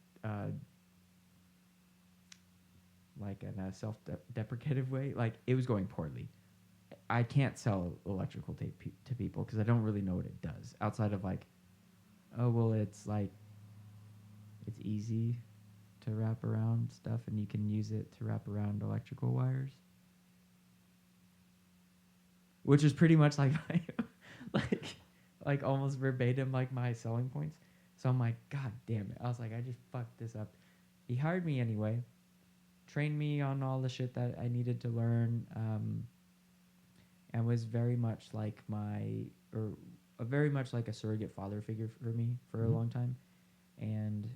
self-deprecative way. Like, it was going poorly. I can't sell electrical tape to people because I don't really know what it does outside of like, oh well, it's like it's easy to wrap around stuff and you can use it to wrap around electrical wires, which is pretty much like my like almost verbatim like my selling points. So I'm like, god damn it, I was like, I just fucked this up. He hired me anyway, trained me on all the shit that I needed to learn, and was very much like very much like a surrogate father figure for me for a long time. And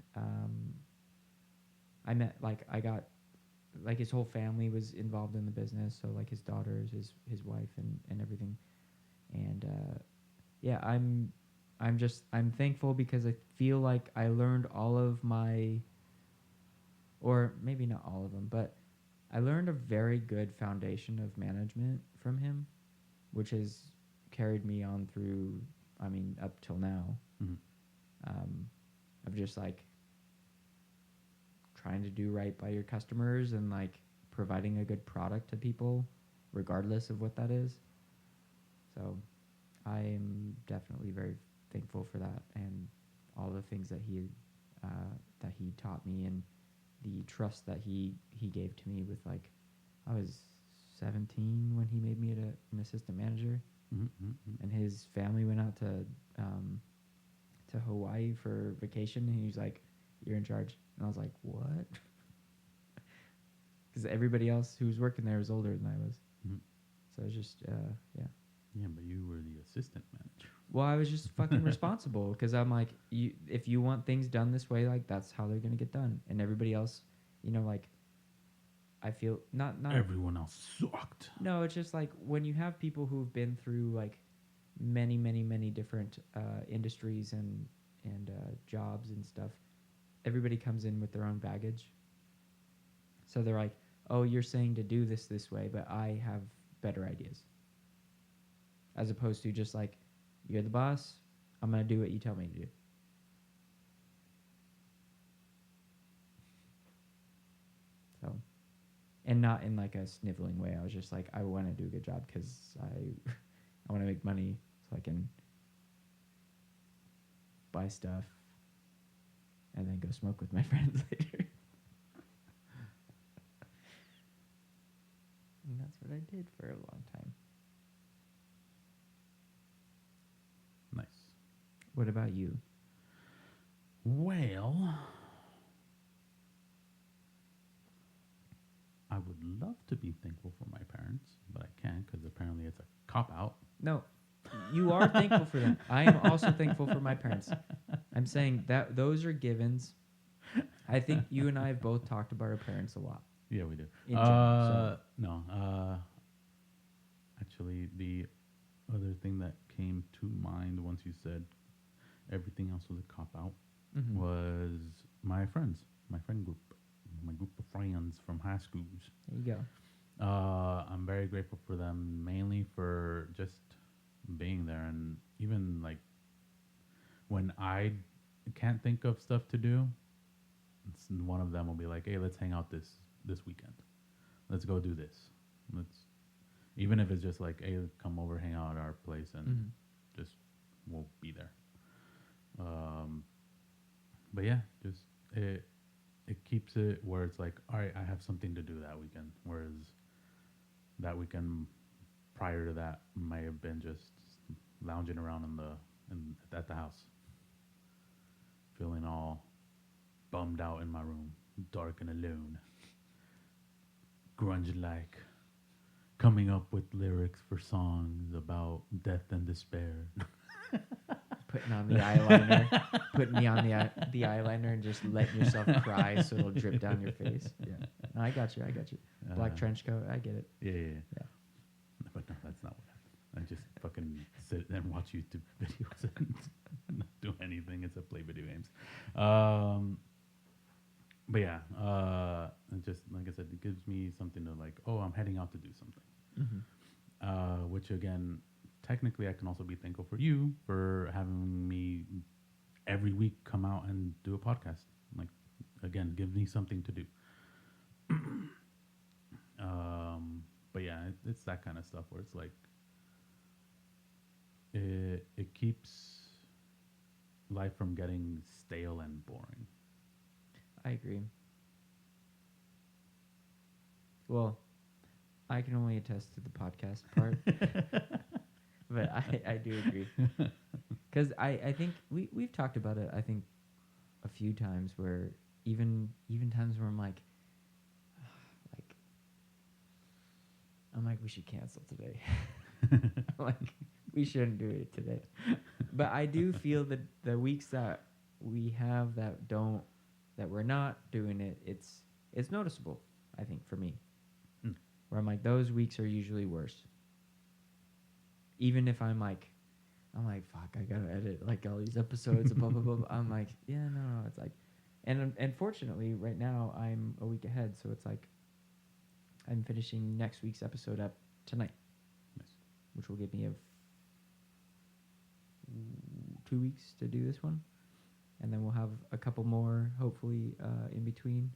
I got like his whole family was involved in the business, so like his daughters, his wife, and everything. And yeah, I'm thankful because I feel like I learned all of my, or maybe not all of them, but I learned a very good foundation of management from him, which has carried me on through, I mean, up till now. Of just like trying to do right by your customers and like providing a good product to people, regardless of what that is. So I am definitely very thankful for that and all the things that he taught me, and the trust that he gave to me with, like, I was 17 when he made me an assistant manager, and his family went out to to Hawaii for vacation, and he was like, "You're in charge," and I was like, "What?" Because everybody else who was working there was older than I was, Mhm. so it was just yeah. Yeah, but you were the assistant manager. Well, I was just fucking responsible because I'm like, if you want things done this way, like that's how they're gonna get done, and everybody else, like, I feel not Everyone else sucked. no, it's just like when you have people who've been through like many different industries and jobs and stuff. Everybody comes in with their own baggage, so they're like, "Oh, you're saying to do this way, but I have better ideas." As opposed to just like, "You're the boss. I'm gonna do what you tell me to do." So, and not in like a sniveling way. I was just like, I want to do a good job because I want to make money so I can buy stuff and then go smoke with my friends later. And that's what I did for a long time. Nice. What about you? Well, I would love to be thankful for my parents, but I can't because apparently it's a cop out. No, you are thankful for them. I am also thankful for my parents. I'm saying that those are givens. I think you and I have both talked about our parents a lot. Yeah, we do. In general, No. Actually, the other thing that came to mind once you said everything else was a cop out Mhm. was my friends, my friend group, my group of friends from high schools. There you go. I'm very grateful for them, mainly for just being there, and even like when I can't think of stuff to do, one of them will be like, "Hey, let's hang out this weekend. Let's go do this. Let's." Even if it's just like, "Hey, come over, hang out at our place, and Mhm. just we'll be there." But yeah, just it keeps it where it's like, all right, I have something to do that weekend. Whereas that weekend prior to that might have been just lounging around at the house, feeling all bummed out in my room, dark and alone, grunge like, coming up with lyrics for songs about death and despair. Putting on the eyeliner, putting me on the eyeliner, and just letting yourself cry so it'll drip down your face. Yeah, no, I got you. Black Uh, trench coat, I get it. Yeah. Yeah. But no, that's not what happened. I just fucking sit and watch YouTube videos and not do anything except play video games. But yeah, and just like I said, it gives me something to like, oh, I'm heading out to do something. Which again, technically, I can also be thankful for you for having me every week come out and do a podcast. Like, again, give me something to do. But yeah, it's that kind of stuff where it's like it keeps life from getting stale and boring. I agree. Well, I can only attest to the podcast part, but I do agree. Because I think we've talked about it, I think, a few times where even times where I'm like, we should cancel today. Like, we shouldn't do it today. But I do feel that the weeks that we have that we're not doing it, it's noticeable, I think, for me. Where I'm like, those weeks are usually worse. Even if I'm like, fuck, I gotta edit like all these episodes and blah blah blah. I'm like, yeah, no. It's like, and fortunately, right now I'm a week ahead, so it's like, I'm finishing next week's episode up tonight, Nice. which will give me 2 weeks to do this one, and then we'll have a couple more hopefully in between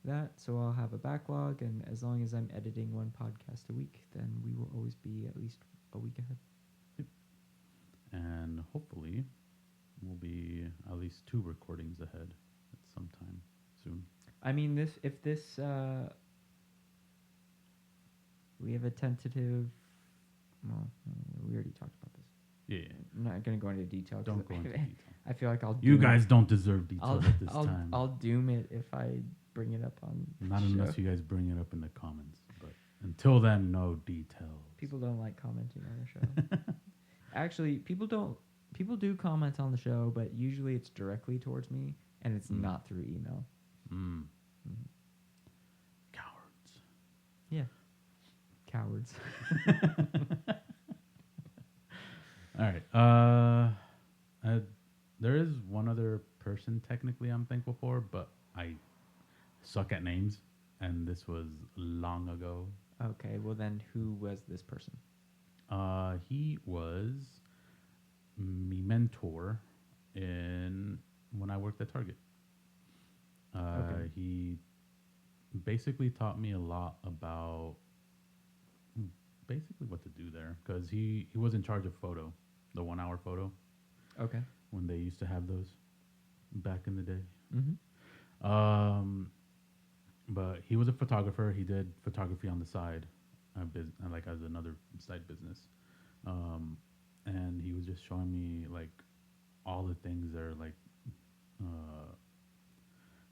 that. So I'll have a backlog, and as long as I'm editing one podcast a week, then we will always be at least a week ahead. And hopefully, we'll be at least 2 recordings ahead at some time soon. I mean, if this we have a tentative. Well, we already talked about this. Yeah. I'm not gonna go into detail. 'Cause Don't go into detail. I feel like I'll. You doom- guys don't deserve I'll, details at this I'll, time. I'll doom it if I bring it up on. Not the unless show. you guys bring it up in the comments. But until then, no details. People don't like commenting on the show. Actually, people don't. People do comment on the show, but usually it's directly towards me, and it's Mm. not through email. Mm. Mhm. Cowards. Yeah, cowards. All right. There is one other person technically I'm thankful for, but I suck at names, and this was long ago. Okay, well then, who was this person? He was me mentor in when I worked at Target. Okay. He basically taught me a lot about basically what to do there because he was in charge of photo, the 1 hour photo Okay. when they used to have those back in the day. Mm-hmm. But he was a photographer. He did photography on the side, like as another side business. And he was just showing me like all the things that are like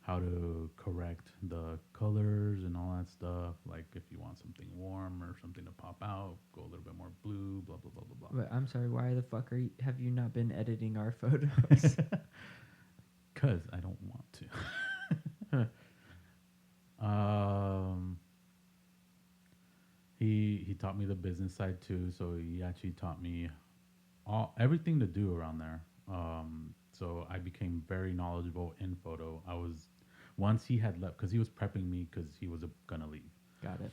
how to correct the colors and all that stuff. Like if you want something warm or something to pop out, go a little bit more blue. Blah blah blah blah blah. But I'm sorry. Why the fuck have you not been editing our photos? Cause I don't want to. He taught me the business side too, so he actually taught me everything to do around there. So I became very knowledgeable in photo. I was once he had left because he was prepping me because he was gonna leave. Got it.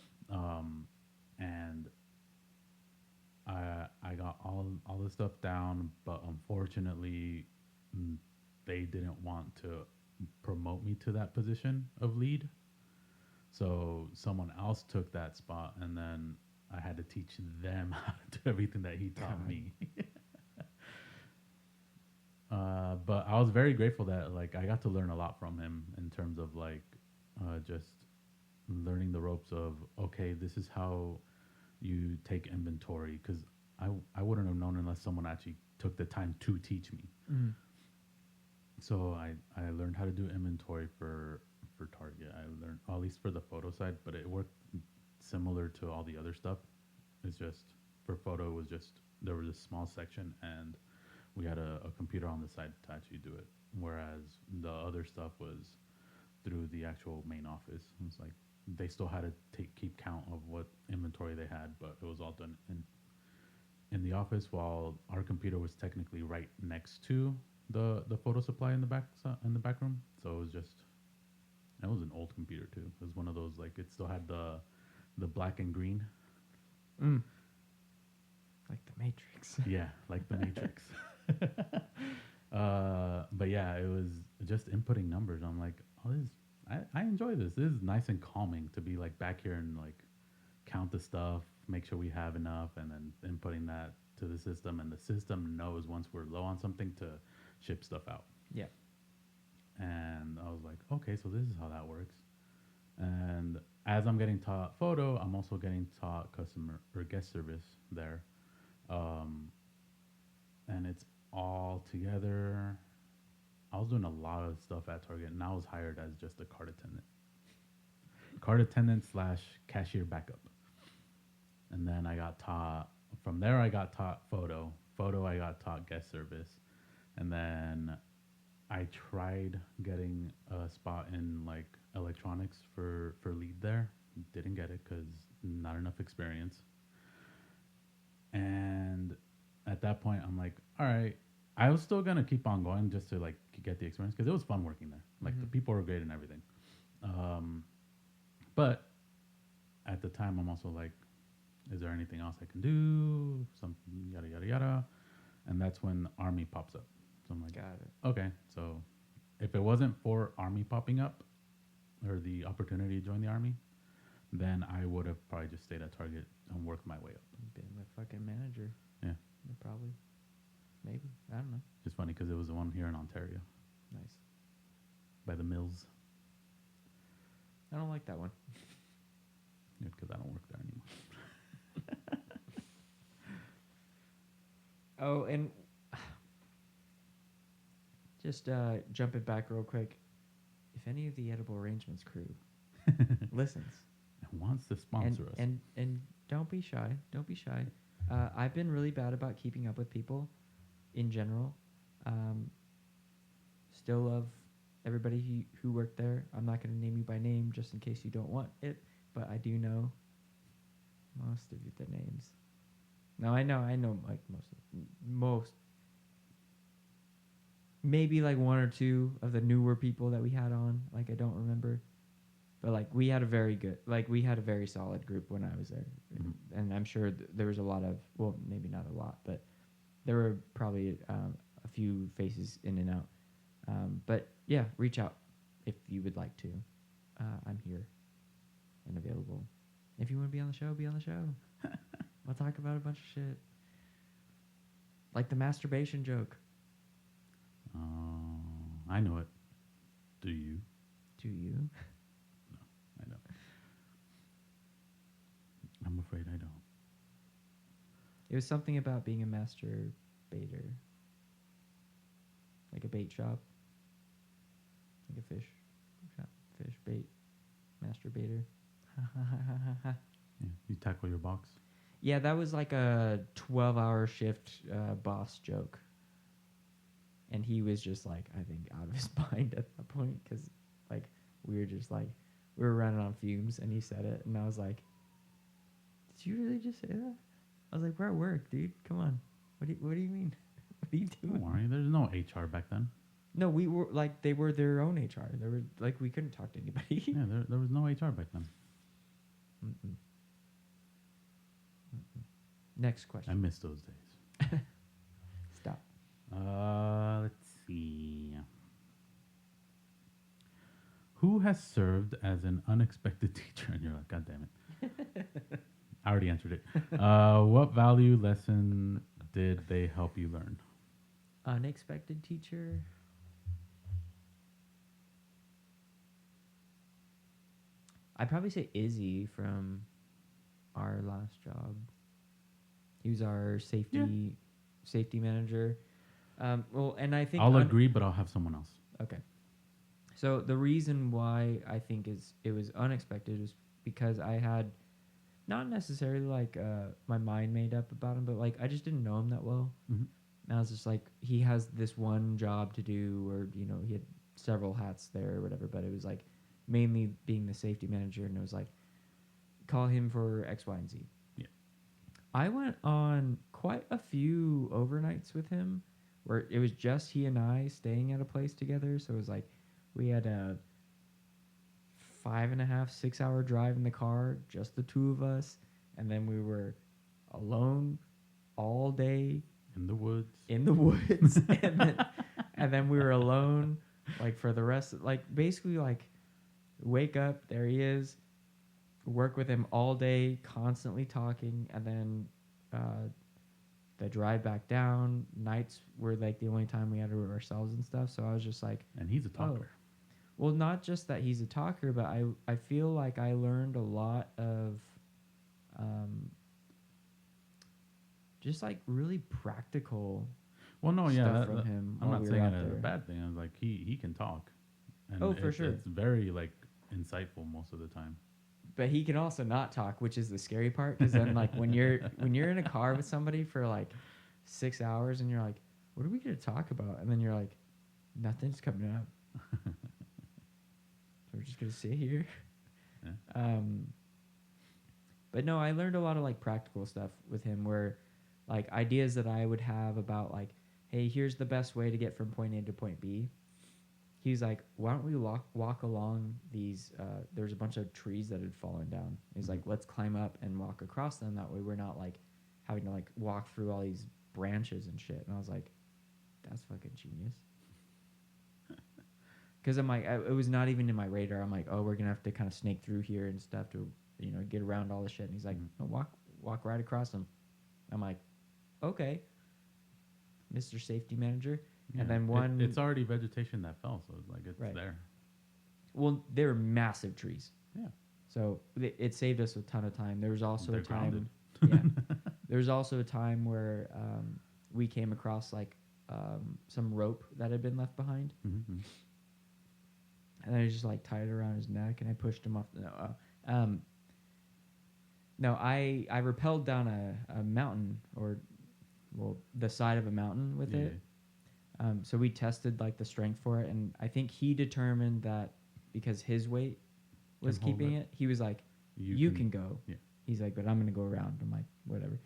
And I got all the stuff down, but unfortunately, they didn't want to promote me to that position of lead. So someone else took that spot, and then I had to teach them how to do everything that he taught God. me. But I was very grateful that like I got to learn a lot from him in terms of like just learning the ropes of okay, this is how you take inventory because I wouldn't have known unless someone actually took the time to teach me. Mm. So I learned how to do inventory for Target. I learned at least for the photo side, but it worked similar to all the other stuff. It's just for photo it was just there was a small section and we had a computer on the side to actually do it. Whereas the other stuff was through the actual main office. It's like they still had to keep count of what inventory they had, but it was all done in the office while our computer was technically right next to the photo supply in the back room. So it was just it was an old computer too. It was one of those like it still had the black and green. Mm. Like the Matrix. Yeah, like the Matrix. But yeah, it was just inputting numbers. I'm like, oh, I enjoy this. This is nice and calming to be like back here and like count the stuff, make sure we have enough, and then inputting that to the system, and the system knows once we're low on something to ship stuff out. Yeah. And I was like, okay, so this is how that works. And as I'm getting taught photo, I'm also getting taught customer or guest service there. And it's all together. I was doing a lot of stuff at Target, and I was hired as just a cart attendant / cashier backup. And then I got taught from there. I got taught photo. I got taught guest service, and then I tried getting a spot in like electronics for lead there. Didn't get it because not enough experience. And at that point, I'm like, all right, I was still gonna keep on going just to like get the experience because it was fun working there. Like the people were great and everything. But at the time, I'm also like, is there anything else I can do? Something yada yada yada. And that's when Army pops up. So I'm like, Got it. okay, so if it wasn't for Army popping up or the opportunity to join the Army, then I would have probably just stayed at Target and worked my way up. Been the fucking manager. Yeah. Probably. Maybe. I don't know. Just funny because it was the one here in Ontario Nice. by the mills. I don't like that one. Because I don't work there Oh, and just jumping back real quick. If any of the Edible Arrangements crew listens, And wants to sponsor us. and don't be shy. Don't be shy. I've been really bad about keeping up with people in general. Still love everybody who worked there. I'm not going to name you by name just in case you don't want it, but I do know most of the names. No, I know like most, maybe like one or two of the newer people that we had on. Like I don't remember, but like we had a very solid group when I was there, and I'm sure there was a lot of, well, maybe not a lot, but there were probably a few faces in and out. But yeah, reach out if you would like to. I'm here and available. If you want to be on the show, be on the show. We'll talk about a bunch of shit. Like the masturbation joke. I know it. Do you? Do you? I don't. I'm afraid I don't. It was something about being a masturbator. Like a bait shop. Like a fish shop. Fish bait. Masturbator. Yeah, you tackle your box. Yeah, that was like a 12-hour shift boss joke. And he was just like, I think, out of his mind at that point. Because, like, we were running on fumes. And he said it. And I was like, did you really just say that? I was like, we're at work, dude. Come on. What do you mean? What are you doing? Don't worry, there's no HR back then. No, we were, like, they were their own HR. They were, like, we couldn't talk to anybody. Yeah, there was no HR back then. Mm-mm. Mm-mm. Next question. I miss those days. Stop. Let's see. Who has served as an unexpected teacher? And you're like, God damn it. I already answered it. What value lesson did they help you learn? Unexpected teacher. I'd probably say Izzy from our last job. He was our safety manager. Well, and I think I'll agree, but I'll have someone else. Okay. So the reason why I think it was unexpected is because I had not necessarily like my mind made up about him, but like I just didn't know him that well. Mm-hmm. And I was just like, he has this one job to do, or he had several hats there or whatever. But it was like mainly being the safety manager, and it was like, call him for X, Y, and Z. Yeah. I went on quite a few overnights with him, where it was just he and I staying at a place together. So it was like we had a 5.5, 6 hour drive in the car, just the two of us, and then we were alone all day In the woods. and then we were alone like for the rest of, like basically like wake up, there he is, work with him all day, constantly talking, and then the drive back down. Nights were like the only time we had to ourselves and stuff. So I was just like, And he's a talker. well, not just that he's a talker, but I feel like I learned a lot of just like really practical Well, no, yeah. stuff from him. I'm while not we saying were it out as a there. bad thing. I was like, he can talk. And Oh, for sure. It's very, like, insightful most of the time. But he can also not talk, which is the scary part. Because then, like, when you're in a car with somebody for like 6 hours, and you're like, "What are we gonna talk about?" And then you're like, "Nothing's coming up. So we're just gonna sit here." Yeah. But no, I learned a lot of like practical stuff with him, where like ideas that I would have about like, "Hey, here's the best way to get from point A to point B." He's like, "Why don't we walk along these? There's a bunch of trees that had fallen down." He's like, "Let's climb up and walk across them. That way, we're not like having to like walk through all these branches and shit." And I was like, "That's fucking genius." Because I'm like, it was not even in my radar. I'm like, "Oh, we're gonna have to kind of snake through here and stuff to get around all the shit." And he's like, "No, walk right across them." I'm like, "Okay, Mr. Safety Manager." And then it's already vegetation that fell, so it's like it's Right. there. Well, they were massive trees. Yeah. So it saved us a ton of time. There was also They're a time, grounded. yeah. There was also a time where we came across like some rope that had been left behind, Mm-hmm. and I just like tied it around his neck, and I pushed him off. Um, no, I rappelled down a mountain, or well, the side of a mountain with it. So we tested like the strength for it, and I think he determined that because his weight was Can hold keeping it. it, he was like, "You can go." Yeah. He's like, "But I'm gonna go around." I'm like, "Whatever."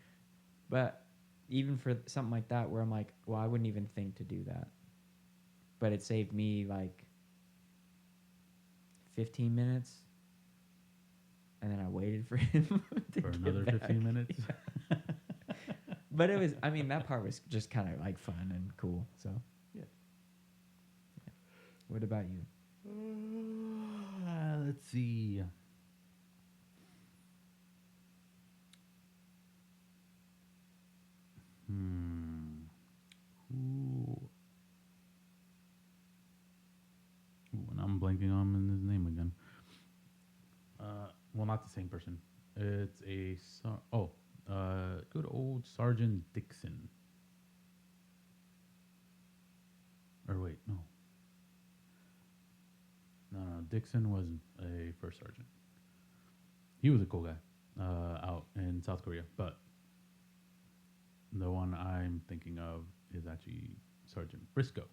But even for something like that, where I'm like, "Well, I wouldn't even think to do that," but it saved me like 15 minutes, and then I waited for him to For get another back. 15 minutes. But it was, I mean, that part was just kind of like fun and cool. So, Yeah. What about you? Let's see. Ooh. And I'm blanking on his name again. Well, not the same person. It's good old Sergeant Dixon. Or wait, no. No, Dixon was a first sergeant. He was a cool guy out in South Korea, but the one I'm thinking of is actually Sergeant Briscoe.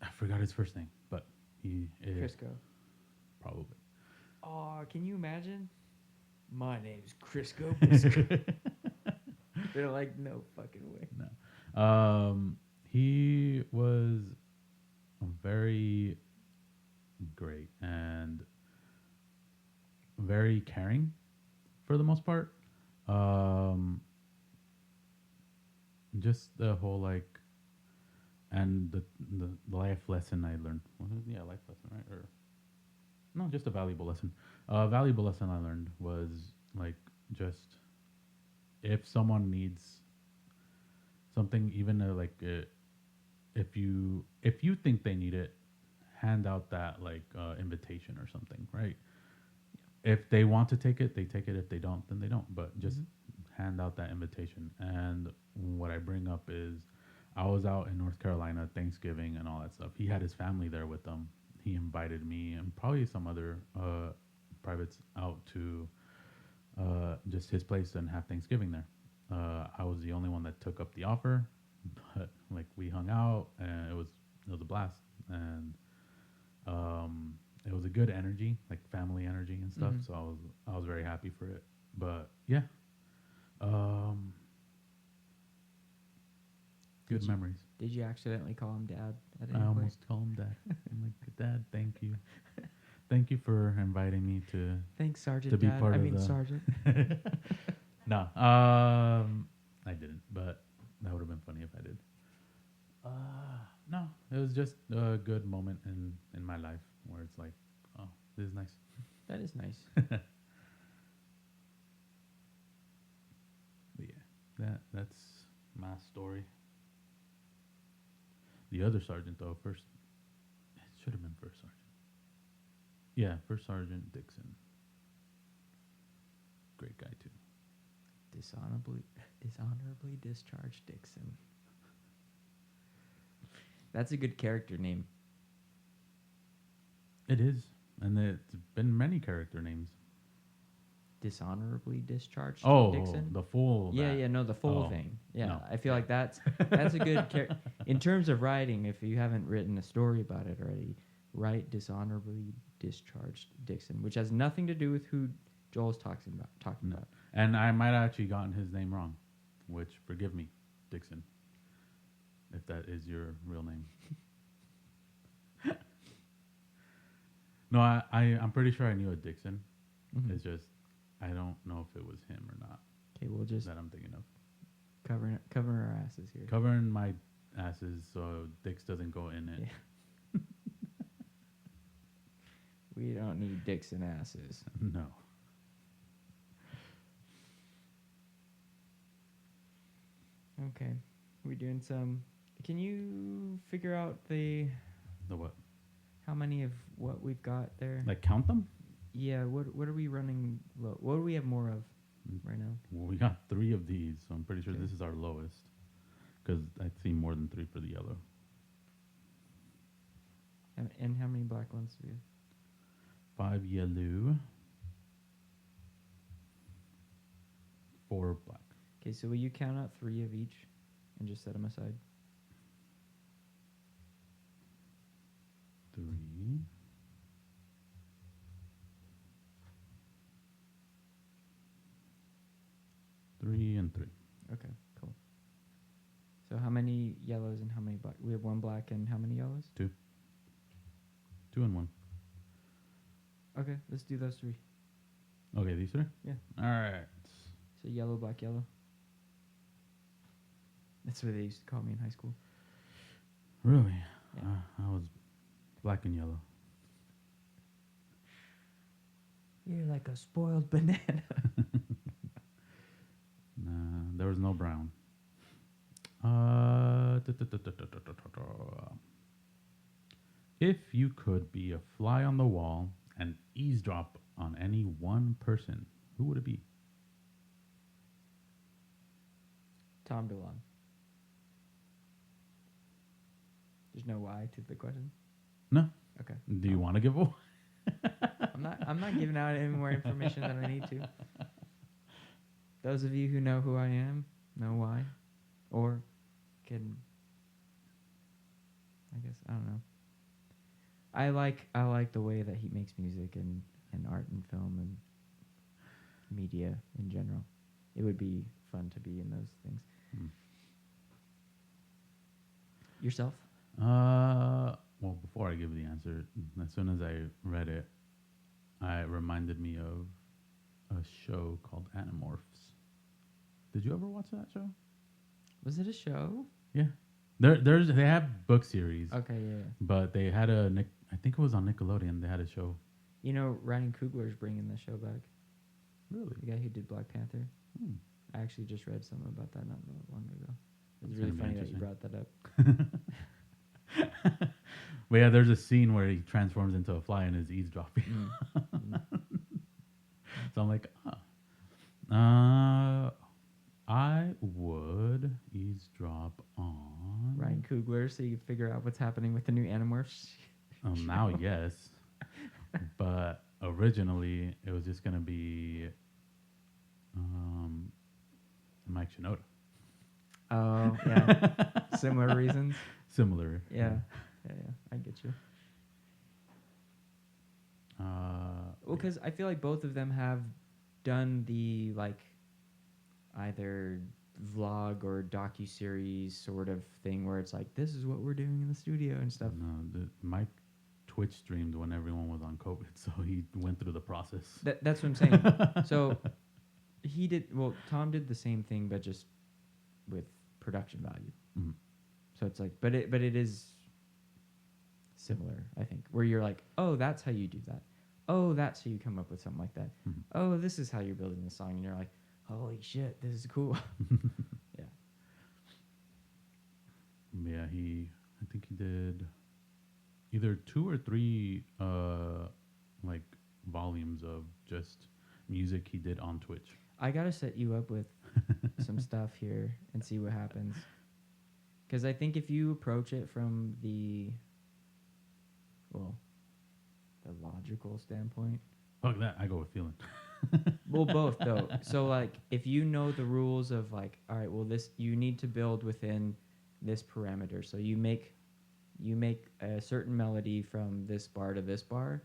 I forgot his first name, but he is Crisco. probably. Oh, can you imagine? My name's Crisco. Briscoe. They're like, no fucking way. No. He was very great and very caring for the most part. Just the whole like, and the life lesson I learned. Life lesson, right? Or no, just a valuable lesson. Valuable lesson I learned was like just if someone needs something, even if you think they need it, hand out that like invitation or something, right? If they want to take it, they take it. If they don't, then they don't. But just hand out that invitation. And what I bring up is, I was out in North Carolina, Thanksgiving and all that stuff. He had his family there with him. He invited me and probably some other privates out to just his place and have Thanksgiving there. I was the only one that took up the offer, but like we hung out and it was a blast, and it was a good energy, like family energy and stuff. Mhm. So I was very happy for it. But yeah, um, good memories. Did you accidentally call him dad at I any point? almost call him dad. I'm like, Dad, thank you. Thank you for inviting me to Thanks, Sergeant to be Dad. part I of mean, the Sergeant. No, I didn't, but that would have been funny if I did. No, it was just a good moment in my life where it's like, oh, this is nice. That is nice. But yeah, that's my story. The other sergeant, though, it should have been first sergeant. Yeah, first sergeant Dixon. Great guy too. Dishonorably discharged Dixon. That's a good character name. It is, and it's been many character names. Dishonorably discharged Dixon. The full. The full Oh, thing. Yeah, no. I feel like that's a good in terms of writing. If you haven't written a story about it already, write dishonorably discharged Dixon, which has nothing to do with who Joel's talking about. And I might have actually gotten his name wrong, which forgive me, Dixon, if that is your real name. No, I'm pretty sure I knew a Dixon. Mhm. It's just I don't know if it was him or not. Okay, we'll just That I'm thinking of. cover our asses here. Covering my asses so Dix doesn't go in it. Yeah. We don't need dicks and asses. No. Okay, we're doing some. Can you figure out The what? how many of what we've got there? Like count them? Yeah, what are we running low? What do we have more of? right now. Well, we got 3 of these, so I'm pretty sure Okay. this is our lowest. Because I'd see more than 3 for the yellow. And how many black ones do we have? 5 yellow. 4 black. Okay, so will you count out 3 of each and just set them aside? 3. Three and 3. Okay, cool. So how many yellows and how many black? We have 1 black and how many yellows? 2 and 1. Okay, let's do those 3. Okay, these 3? Yeah. Alright. So yellow, black, yellow. That's what they used to call me in high school. Really? Yeah. I was black and yellow. You're like a spoiled banana. Nah, there was no brown. If you could be a fly on the wall and eavesdrop on any one person, who would it be? Tom DeLonge. There's no why to the question. No. Okay. Do you want to give away? I'm not giving out any more information than I need to. Those of you who know who I am know why, or can. I guess I don't know. I like the way that he makes music and art and film and media in general. It would be fun to be in those things. Hmm. Yourself? Well, before I give the answer, as soon as I read it, it reminded me of a show called Animorphs. Did you ever watch that show? Was it a show? Yeah. They have book series, Okay, yeah. but they had I think it was on Nickelodeon. They had a show. You know, Ryan Coogler's bringing the show back. Really? The guy who did Black Panther. Hmm. I actually just read something about that not that long ago. It's That's really gonna be funny that you interesting. brought that up. But yeah, there's a scene where he transforms into a fly and is eavesdropping. So I'm like, I would eavesdrop on Ryan Coogler, so you can figure out what's happening with the new Animorphs. Now, yes, but originally it was just gonna be Mike Shinoda. Oh, yeah. Similar reasons. Similar. Yeah. I get you. Well, because I feel like both of them have done the like either vlog or docu-series sort of thing where it's like, this is what we're doing in the studio and stuff. No, Mike Twitch streamed when everyone was on COVID, so he went through the process. That's what I'm saying. So he did, well, Tom did the same thing, but just with production value. Mhm. So it's like, but it is similar, I think, where you're like, oh, that's how you do that. Oh, that's how you come up with something like that. Mhm. Oh, this is how you're building the song. And you're like, holy shit, this is cool. Yeah. Yeah, I think he did either 2 or 3 like volumes of just music he did on Twitch. I got to set you up with some stuff here and see what happens. Because I think if you approach it from the logical standpoint. Fuck that, I go with feeling. Well, both though. So like, if you know the rules of like, all right, well, this you need to build within this parameter. So you make a certain melody from this bar to this bar,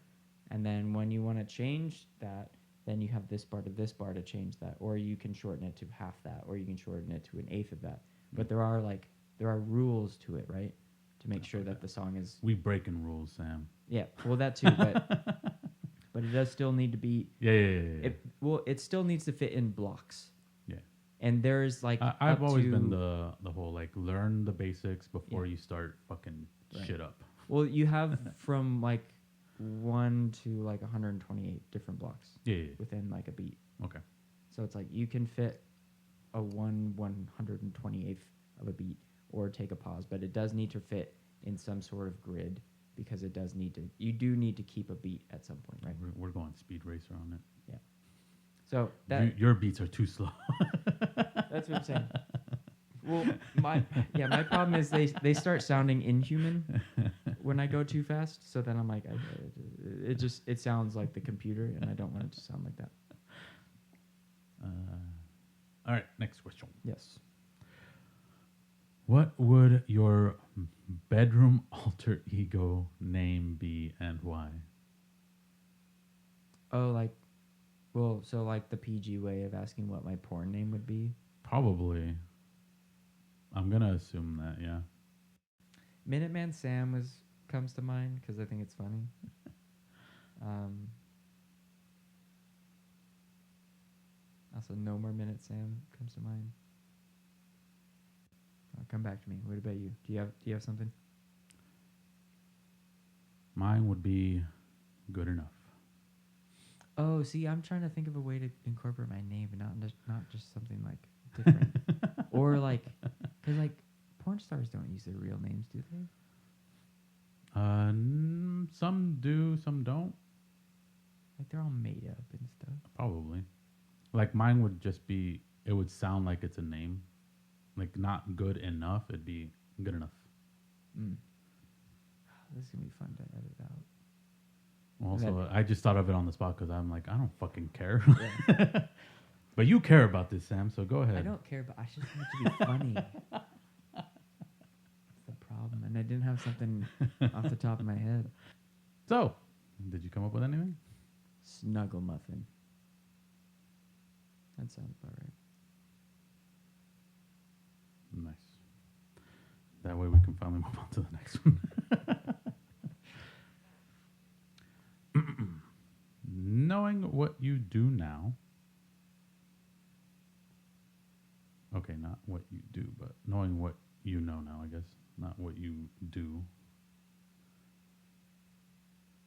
and then when you want to change that, then you have this bar to this bar to change that, or you can shorten it to half that, or you can shorten it to an eighth of that. But there are rules to it, right? To make sure that the song is. We breaking rules, Sam. Yeah, well, that too, but it does still need to be. Yeah. It still needs to fit in blocks. Yeah. And there's like I've up always to- been the whole like learn the basics before Yeah. you start fucking Right. shit up. Well, you have from like 1 to like 128 different blocks Yeah. within like a beat. Okay. So it's like you can fit a 1/128th of a beat or take a pause, but it does need to fit in some sort of grid because it does need to. You do need to keep a beat at some point, right? We're going speed racer on it. So that Your beats are too slow. that's what I'm saying. Well, my problem is they start sounding inhuman when I go too fast. So then I'm like, it sounds like the computer, and I don't want it to sound like that. All right, next question. Yes. What would your bedroom alter ego name be and why? Oh, so like the PG way of asking what my porn name would be. Probably. I'm gonna assume that, yeah. Minuteman Sam comes to mind because I think it's funny. Also, No More Minute Sam comes to mind. Come back to me. What about you? Do you have something? Mine would be good enough. Oh, see, I'm trying to think of a way to incorporate my name, and not just something like different, or like, because like porn stars don't use their real names, do they? Some do, some don't. Like they're all made up and stuff. Probably. Like mine would just be. It would sound like it's a name, like not good enough. It'd be good enough. This is gonna be fun to edit out. Also, I just thought of it on the spot because I'm like, I don't fucking care. Yeah. But you care about this, Sam. So go ahead. I don't care, but I just want it to be funny. That's the problem, and I didn't have something off the top of my head. So, did you come up with anything? Snuggle Muffin. That sounds about right. Nice. That way we can finally move on to the next one. Knowing what you do now. Okay, not what you do, but knowing what you know now, I guess. Not what you do.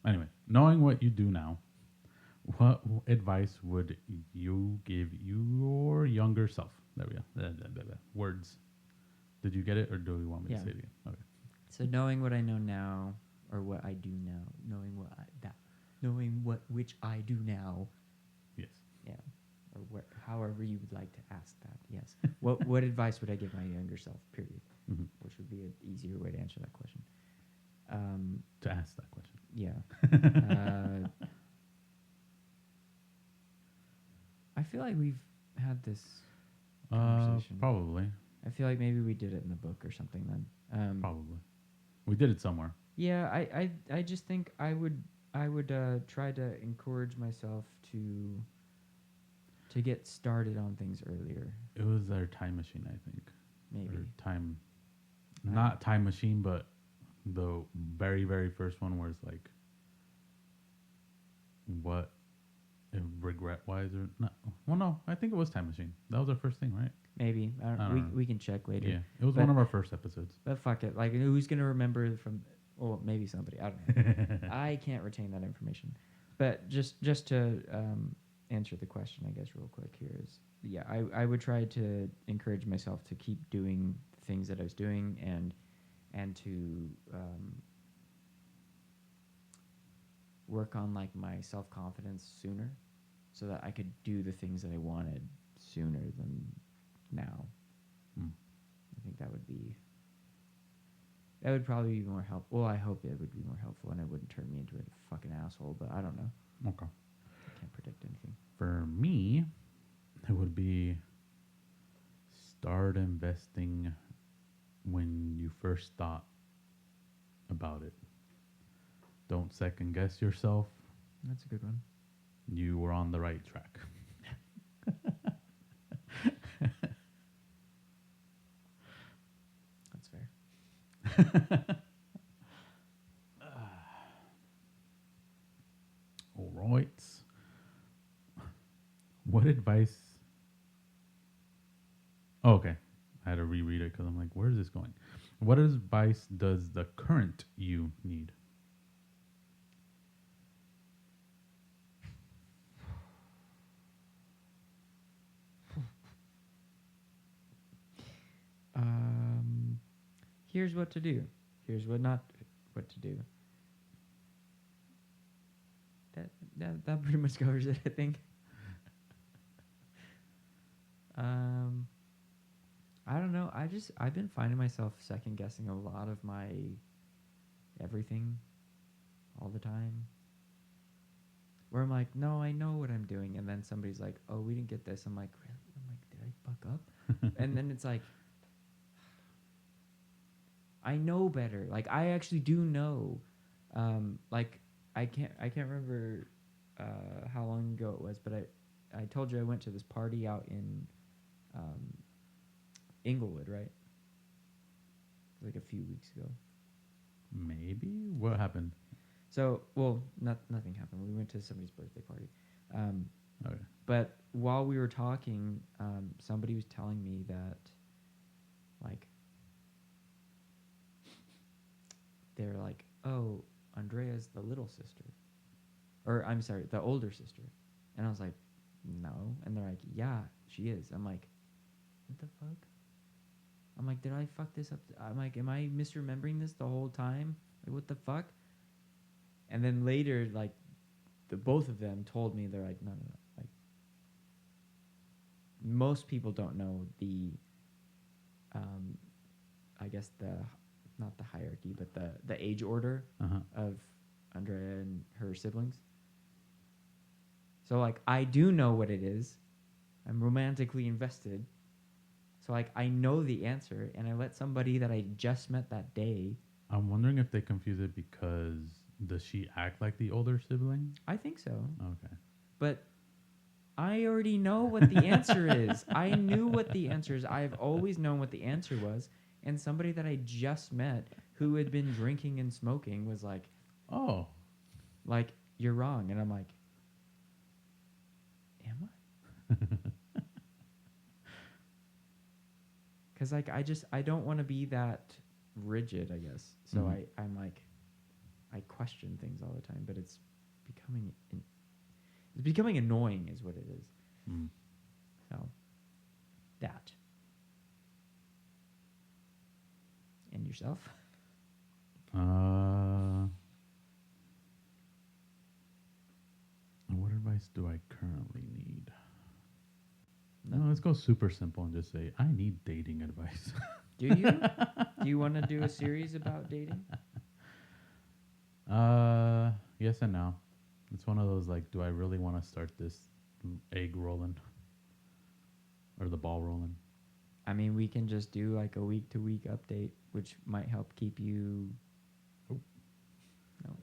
Anyway, knowing what you do now, what advice would you give your younger self? There we go. Words. Did you get it, or do you want me Yeah. to say it again? Okay. So knowing what I know now, or what I do now, knowing what which I do now, Yes. yeah, or however you would like to ask that. Yes. What advice would I give my younger self? Period. Mm-hmm. Which would be an easier way to answer that question. To ask that question. Yeah. I feel like we've had this conversation. Probably. I feel like maybe we did it in the book or something then. Probably. We did it somewhere. Yeah, I just think I would try to encourage myself to get started on things earlier. It was our time machine, I think. Maybe. Or time, not time machine, but the very, very first one where it's like, what, regret wise or not? Well, no, I think it was time machine. That was our first thing, right? Maybe. I don't know. We can check later. Yeah, it was But- one of our first episodes. But fuck it. Like, who's going to remember from... Well, maybe somebody. I don't know. I can't retain that information. But just to answer the question, I guess, real quick here is... Yeah, I would try to encourage myself to keep doing things that I was doing and to work on, like, my self-confidence sooner so that I could do the things that I wanted sooner than now. I think that would probably be more helpful. Well, I hope it would be more helpful and it wouldn't turn me into a fucking asshole, but I don't know. Okay. I can't predict anything. For me, it would be start investing when you first thought about it. Don't second guess yourself. That's a good one. You were on the right track. That's fair. All right. What advice? Oh, okay. I had to reread it because I'm like, where is this going? What advice does the current you need? Here's what to do. Here's what to do. That pretty much covers it, I think. I don't know. I've been finding myself second guessing a lot of my everything all the time. Where I'm like, no, I know what I'm doing, and then somebody's like, oh, we didn't get this. I'm like, really? I'm like, did I fuck up? And then it's like, I know better. Like I actually do know. Like I can't remember how long ago it was, but I told you I went to this party out in Inglewood, right? Like a few weeks ago. Maybe what happened? So, well, nothing happened. We went to somebody's birthday party. Okay. But while we were talking, somebody was telling me that, like, they're like, oh, Andrea's the little sister. Or, I'm sorry, the older sister. And I was like, no. And they're like, yeah, she is. I'm like, what the fuck? I'm like, did I fuck this up? I'm like, am I misremembering this the whole time? Like, what the fuck? And then later, like, the both of them told me, they're like, no. Like, most people don't know the, I guess not the hierarchy, but the age order of Andrea and her siblings. So, like, I do know what it is. I'm romantically invested. So, like, I know the answer, and I let somebody that I just met that day. I'm wondering if they confuse it because does she act like the older sibling? I think so. Okay. But I already know what the answer is. I knew what the answer is. I've always known what the answer was. And somebody that I just met who had been drinking and smoking was like, oh, like, you're wrong. And I'm like, am I? Because, like, I don't want to be that rigid, I guess. So I'm like, I question things all the time, but it's becoming annoying is what it is. So, that. And yourself? What advice do I currently need? No, let's go super simple and just say I need dating advice. Do you? Do you want to do a series about dating? Yes and no. It's one of those like, do I really want to start this egg rolling or the ball rolling? I mean, we can just do like a week to week update, which might help keep you. Oh. No.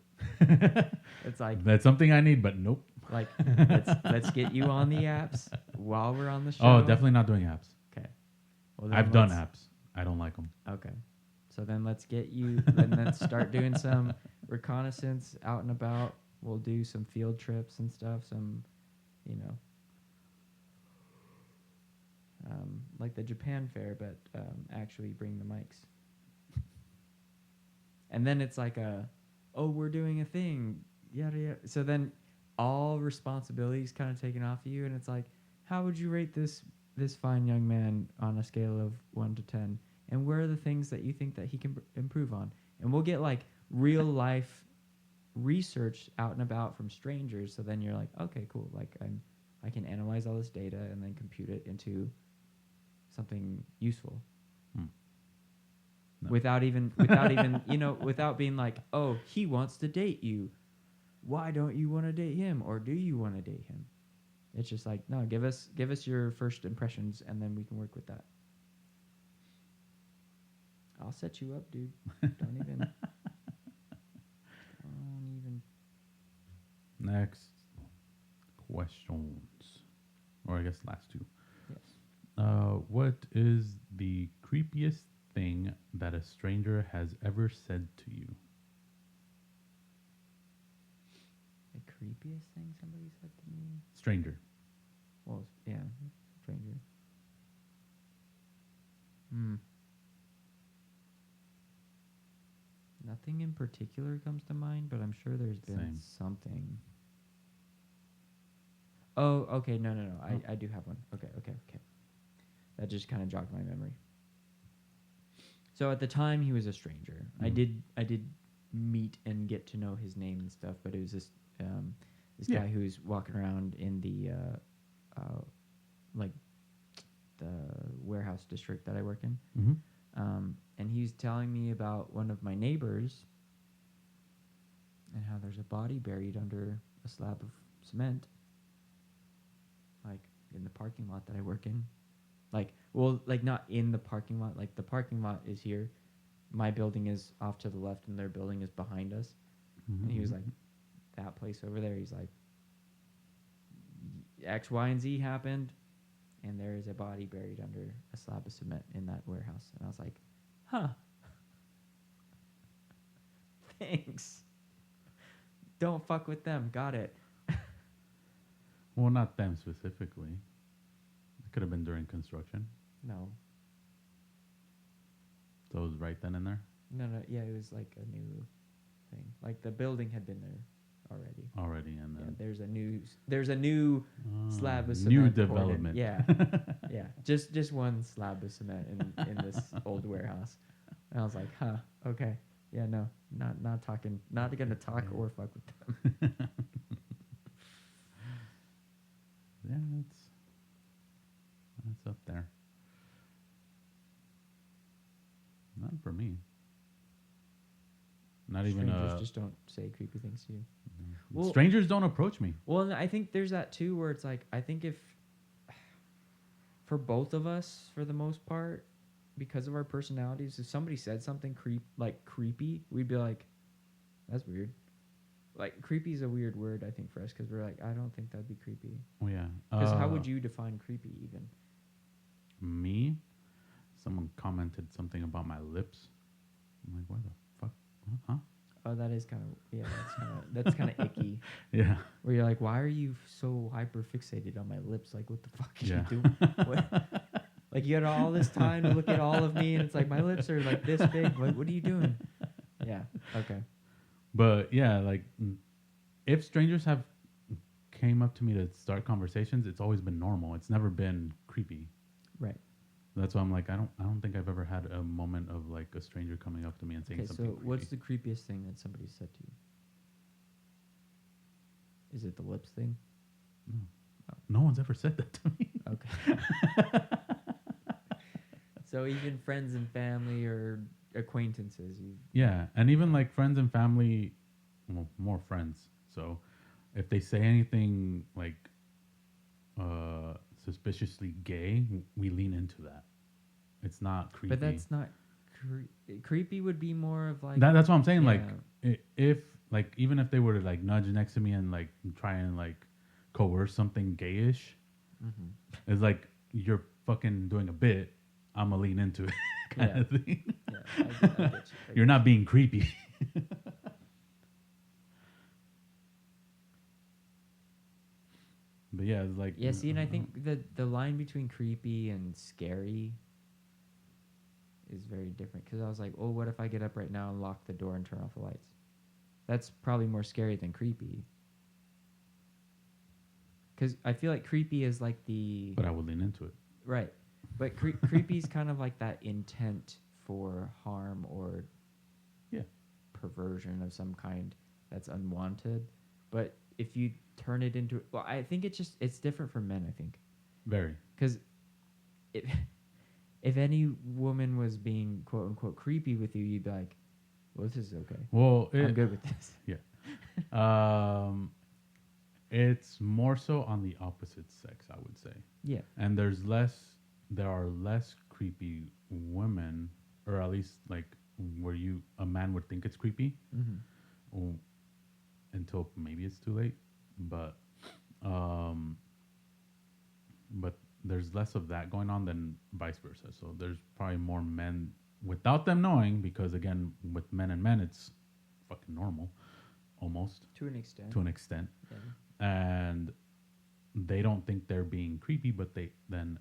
It's like that's something I need, but nope. Like let's get you on the apps while we're on the show. Oh, definitely not doing apps. Okay. Well, I've done apps. I don't like them. Okay. So then let's get you. Then let's start doing some reconnaissance out and about. We'll do some field trips and stuff. Some, like the Japan fair, but actually bring the mics. And then it's like we're doing a thing, yada yada. So then all responsibilities kind of taken off of you, and it's like, how would you rate this fine young man on a scale of 1 to 10? And where are the things that you think that he can improve on? And we'll get like real life research out and about from strangers. So then you're like, okay, cool. Like I can analyze all this data and then compute it into something useful. No. Without even without being like, oh, he wants to date you. Why don't you want to date him, or do you want to date him? It's just like, no, give us your first impressions, and then we can work with that. I'll set you up, dude. Don't even. Next questions, or I guess last two. Yes. What is the creepiest thing that a stranger has ever said to you? The creepiest thing somebody said to me? Stranger. Well, yeah, stranger. Nothing in particular comes to mind, but I'm sure there's been something. Oh, okay, no. I do have one. Okay. That just kind of jogged my memory. So at the time, he was a stranger. I did meet and get to know his name and stuff, but it was this guy who's walking around in the like the warehouse district that I work in. Mm-hmm. And he's telling me about one of my neighbors and how there's a body buried under a slab of cement, like in the parking lot that I work in. Like, well, like not in the parking lot. Like the parking lot is here. My building is off to the left, and their building is behind us. Mm-hmm. And he was like, that place over there. He's like, X, Y, and Z happened, and there is a body buried under a slab of cement in that warehouse. And I was like, huh. Thanks. Don't fuck with them. Got it. Well, not them specifically. It could have been during construction. No. So it was right then and there? No, yeah, it was like a new thing. Like the building had been there already. And Yeah, then... there's a new slab of cement. New poured in. development. Yeah. Yeah. Just one slab of cement in this old warehouse. And I was like, huh, okay. Yeah, no, not talking, not gonna talk or fuck with them. Yeah, that's up there. Not for me. Not even Strangers just don't say creepy things to you. Well- strangers don't approach me. Well, and I think there's that too, where it's like, I think if for both of us, for the most part, because of our personalities, if somebody said something creepy, we'd be like, that's weird. Like, creepy is a weird word, I think, for us, because we're like, I don't think that'd be creepy. Oh yeah. Because how would you define creepy even? Me? Someone commented something about my lips. I'm like, why the fuck? Huh? Oh, that is kind of, yeah, that's kind of icky. Yeah. Where you're like, why are you so hyper fixated on my lips? Like, what the fuck are Yeah. you doing? What? Like, you had all this time to look at all of me, and it's like, my lips are like this big. What are you doing? Yeah. Okay. But yeah, like if strangers have came up to me to start conversations, it's always been normal. It's never been creepy. Right. That's why I'm like, I don't think I've ever had a moment of like a stranger coming up to me and saying Okay, something so creepy. what's the creepiest thing that somebody said to you? Is it the lips thing? No one's ever said that to me. Okay. So even friends and family or acquaintances, you Yeah, and even like friends and family, well, more friends. So if they say anything like suspiciously gay, we lean into that. It's not creepy. but that's not creepy. Would be more of like That's what I'm saying. Yeah. Like if like even if they were to like nudge next to me and like try and like coerce something gayish, it's like you're fucking doing a bit. I'm gonna lean into it, kind of thing. Yeah, I get you. You're not being creepy. But yeah, it's like Yeah, see, and I think the line between creepy and scary is very different. Because I was like, oh, what if I get up right now and lock the door and turn off the lights? That's probably more scary than creepy. Because I feel like creepy is like the... But I would lean into it. Right. But creepy is kind of like that intent for harm or Yeah. perversion of some kind that's unwanted. But if you turn it into... Well, I think it's different for men, I think. Very. Because if any woman was being quote unquote creepy with you, you'd be like, well, this is okay. Well, I'm good with this. Yeah. It's more so on the opposite sex, I would say. Yeah. And there are less creepy women, or at least like where a man would think it's creepy, until maybe it's too late. But there's less of that going on than vice versa. So there's probably more men without them knowing, because again, with men and men, it's fucking normal, almost To an extent. to an extent. Yeah. And they don't think they're being creepy, but they then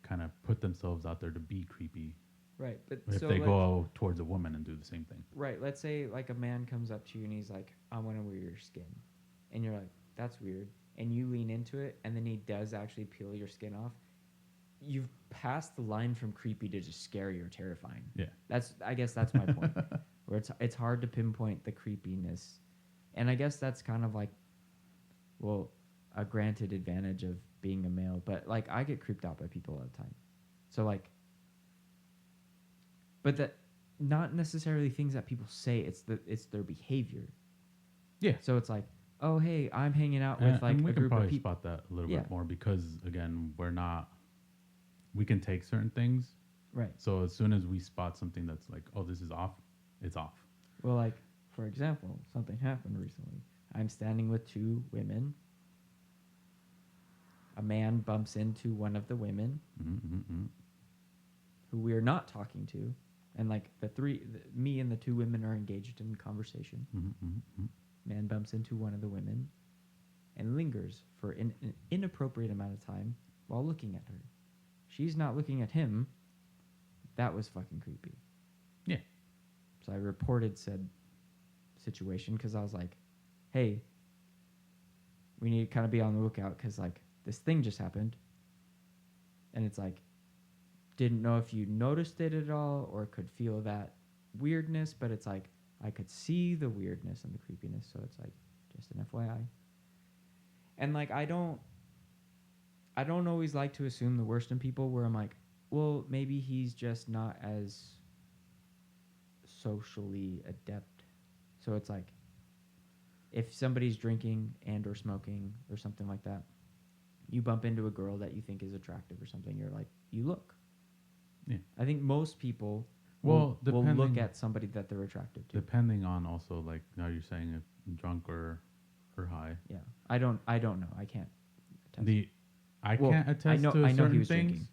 kind of put themselves out there to be creepy Right. But if so they let's- go towards a woman and do the same thing. Right. Let's say like a man comes up to you and he's like, I want to wear your skin. And you're like, that's weird. And you lean into it, and then he does actually peel your skin off. You've passed the line from creepy to just scary or terrifying. Yeah. I guess that's my point. Where it's hard to pinpoint the creepiness. And I guess that's kind of like, well, a granted advantage of being a male. But like, I get creeped out by people all the time. So like, but that not necessarily things that people say. It's their behavior. Yeah. So it's like, oh hey, I'm hanging out And, with like and we a can group of probably people. spot that a little Yeah. bit more because again, we can take certain things. Right. So as soon as we spot something that's like, oh, this is off, it's off. Well, like for example, something happened recently. I'm standing with two women. A man bumps into one of the women Mm-hmm. who we are not talking to, and like me and the two women are engaged in conversation. Mm-hmm. Man bumps into one of the women and lingers for an inappropriate amount of time while looking at her. She's not looking at him. That was fucking creepy. Yeah. So I reported said situation because I was like, hey, we need to kind of be on the lookout because like this thing just happened. And it's like, didn't know if you noticed it at all or could feel that weirdness, but it's like I could see the weirdness and the creepiness. So it's like just an FYI. And like I don't always like to assume the worst in people where I'm like, well, maybe he's just not as socially adept. So it's like if somebody's drinking and or smoking or something like that, you bump into a girl that you think is attractive or something, you're like, you look. Yeah. I think most people Well, will look depending- at somebody that they're attracted to. Depending on also like now you're saying if drunk or high. Yeah. I don't know. I can't attest. I Well, can't attest I know to he certain was things. drinking.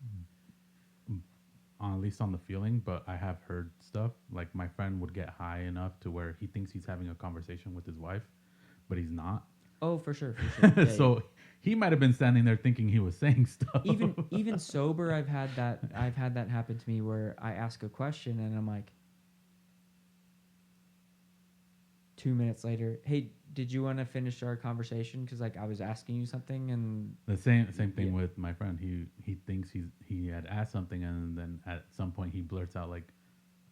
At least on the feeling, but I have heard stuff like my friend would get high enough to where he thinks he's having a conversation with his wife, but he's not. Oh, for sure. Yeah, So he might have been standing there thinking he was saying stuff. even sober, I've had that happen to me where I ask a question and I'm like, 2 minutes later, hey, did you want to finish our conversation? Because like I was asking you something, and The same thing Yeah. with my friend. He thinks he had asked something, and then at some point he blurts out like,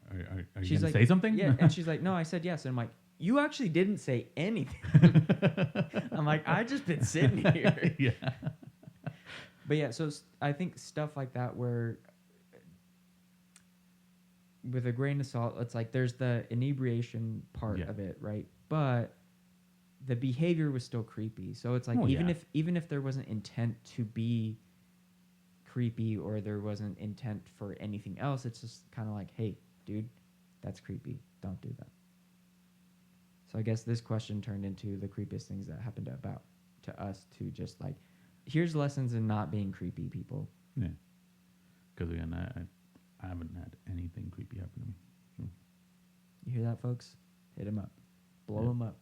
"Are you she's gonna like, say something?" Yeah, and she's like, no, I said yes. And I'm like, you actually didn't say anything. I'm like, I just been sitting here. Yeah. But yeah, so I think stuff like that where with a grain of salt, it's like there's the inebriation part Yeah. of it, right? But the behavior was still creepy. So it's like Oh, yeah. even if there wasn't intent to be creepy or there wasn't intent for anything else, it's just kind of like, hey, dude, that's creepy. Don't do that. So I guess this question turned into the creepiest things that happened to us to just like, here's lessons in not being creepy, people. Yeah. Because again, I haven't had anything creepy happen to me. So You hear that, folks? Hit him up. Blow Yeah. him up.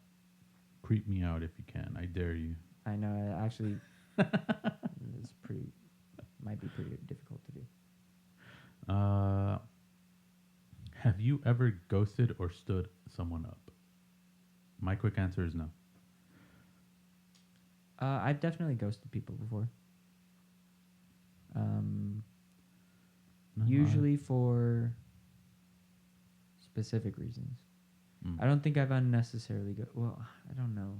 creep me out if you can. I dare you. I know, it actually it's might be pretty difficult to do. Have you ever ghosted or stood someone up? My quick answer is no. I've definitely ghosted people before. No, Usually for specific reasons. Mm. I don't think I've unnecessarily well, I don't know.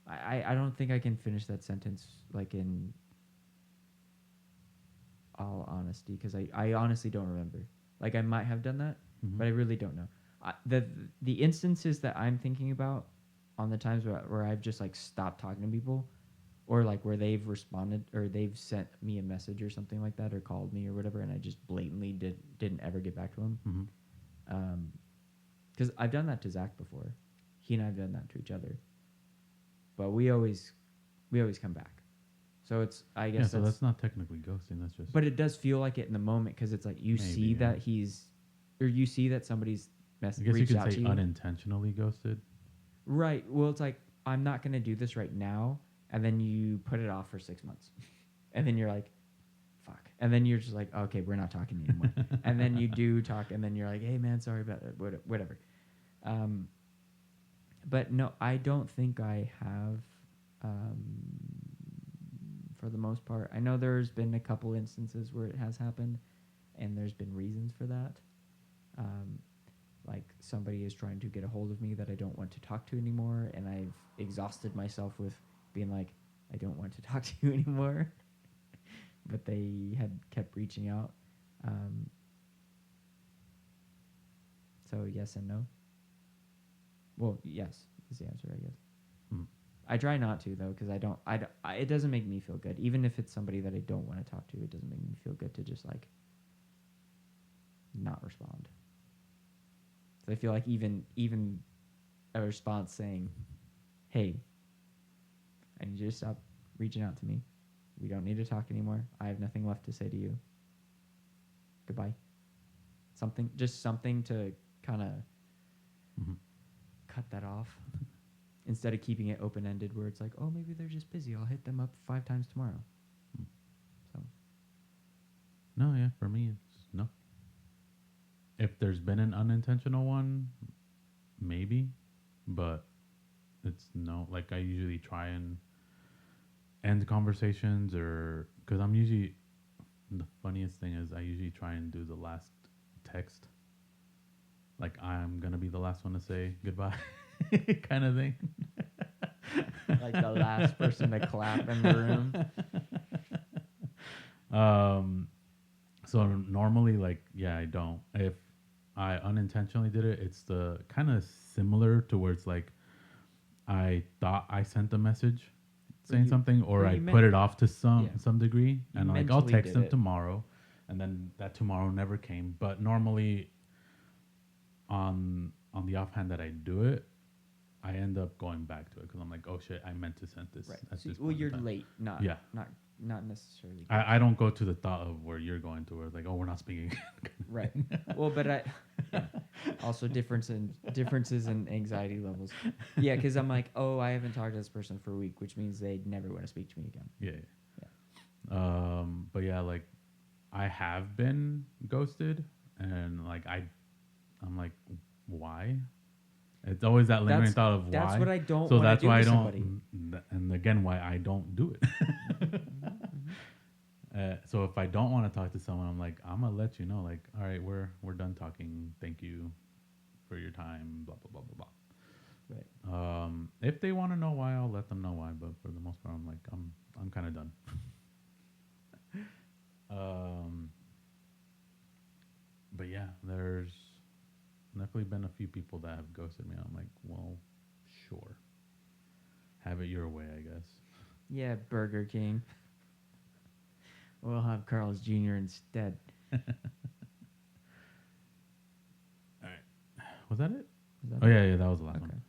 I don't think I can finish that sentence like in all honesty because I honestly don't remember. Like I might have done that, Mhm. but I really don't know. The instances that I'm thinking about on the times where I've just like stopped talking to people or like where they've responded or they've sent me a message or something like that or called me or whatever and I just blatantly didn't ever get back to them. Mhm. Because I've done that to Zach before. He and I have done that to each other. But we always come back. So it's, I guess Yeah, so that's not technically ghosting. That's just. but it does feel like it in the moment because it's like you Maybe, see yeah. that you see that somebody's I guess you reached could out to say you. unintentionally ghosted. Right. Well, it's like, I'm not going to do this right now. And then you put it off for 6 months. And then you're like, fuck. And then you're just like, okay, we're not talking anymore. And then you do talk. And then you're like, hey, man, sorry about that. Whatever. But no, I don't think I have, for the most part. I know there's been a couple instances where it has happened. And there's been reasons for that. Like somebody is trying to get a hold of me that I don't want to talk to anymore, and I've exhausted myself with being like, I don't want to talk to you anymore. But they had kept reaching out. Um, so yes and no. Well, yes is the answer, I guess. Hmm. I try not to though, because it doesn't make me feel good. Even if it's somebody that I don't want to talk to, it doesn't make me feel good to just like not respond. So I feel like even a response saying, "Hey, I need you to stop reaching out to me. We don't need to talk anymore. I have nothing left to say to you. Goodbye." Just something to kind of Mhm. cut that off instead of keeping it open ended, where it's like, "Oh, maybe they're just busy. I'll hit them up 5 times tomorrow." Mm. So No, yeah, for me it's no. If there's been an unintentional one, maybe, but it's no. Like I usually try and end conversations, or because I'm usually the funniest thing is I usually try and do the last text. Like I'm gonna be the last one to say goodbye, kind of thing. like the last person to clap in the room. So normally, like, yeah, I don't. If I unintentionally did it, it's the kind of similar to where it's like I thought I sent a message saying you- something, or or I you put it off to yeah. some degree, You and like I'll mentally text did them it. tomorrow, and then that tomorrow never came. But normally, on the offhand that I do it, I end up going back to it because I'm like, oh shit, I meant to send this. Right. At So, this well, point in you're time. late. Yeah. Not necessarily. I don't go to the thought of where you're going to, where it's like, oh, we're not speaking. Right. Well, but yeah. Also differences in anxiety levels. Yeah, because I'm like, oh, I haven't talked to this person for a week, which means they never want to speak to me again. Yeah. But yeah, like I have been ghosted, and like I'm like, why? It's always that lingering That's- thought of why. That's what I don't. So wanna that's do why I with don't. somebody. And again, why I don't do it. So if I don't want to talk to someone, I'm like, I'm gonna let you know, like, all right, we're done talking. Thank you for your time. Blah blah blah blah blah. Right. If they want to know why, I'll let them know why. But for the most part, I'm like, I'm kind of done. But yeah, there's definitely been a few people that have ghosted me. I'm like, well, sure, have it your way, I guess. Yeah, Burger King. We'll have Carl's Jr. instead. All right, was that it? Is that Oh it? yeah, that was the last Okay. one.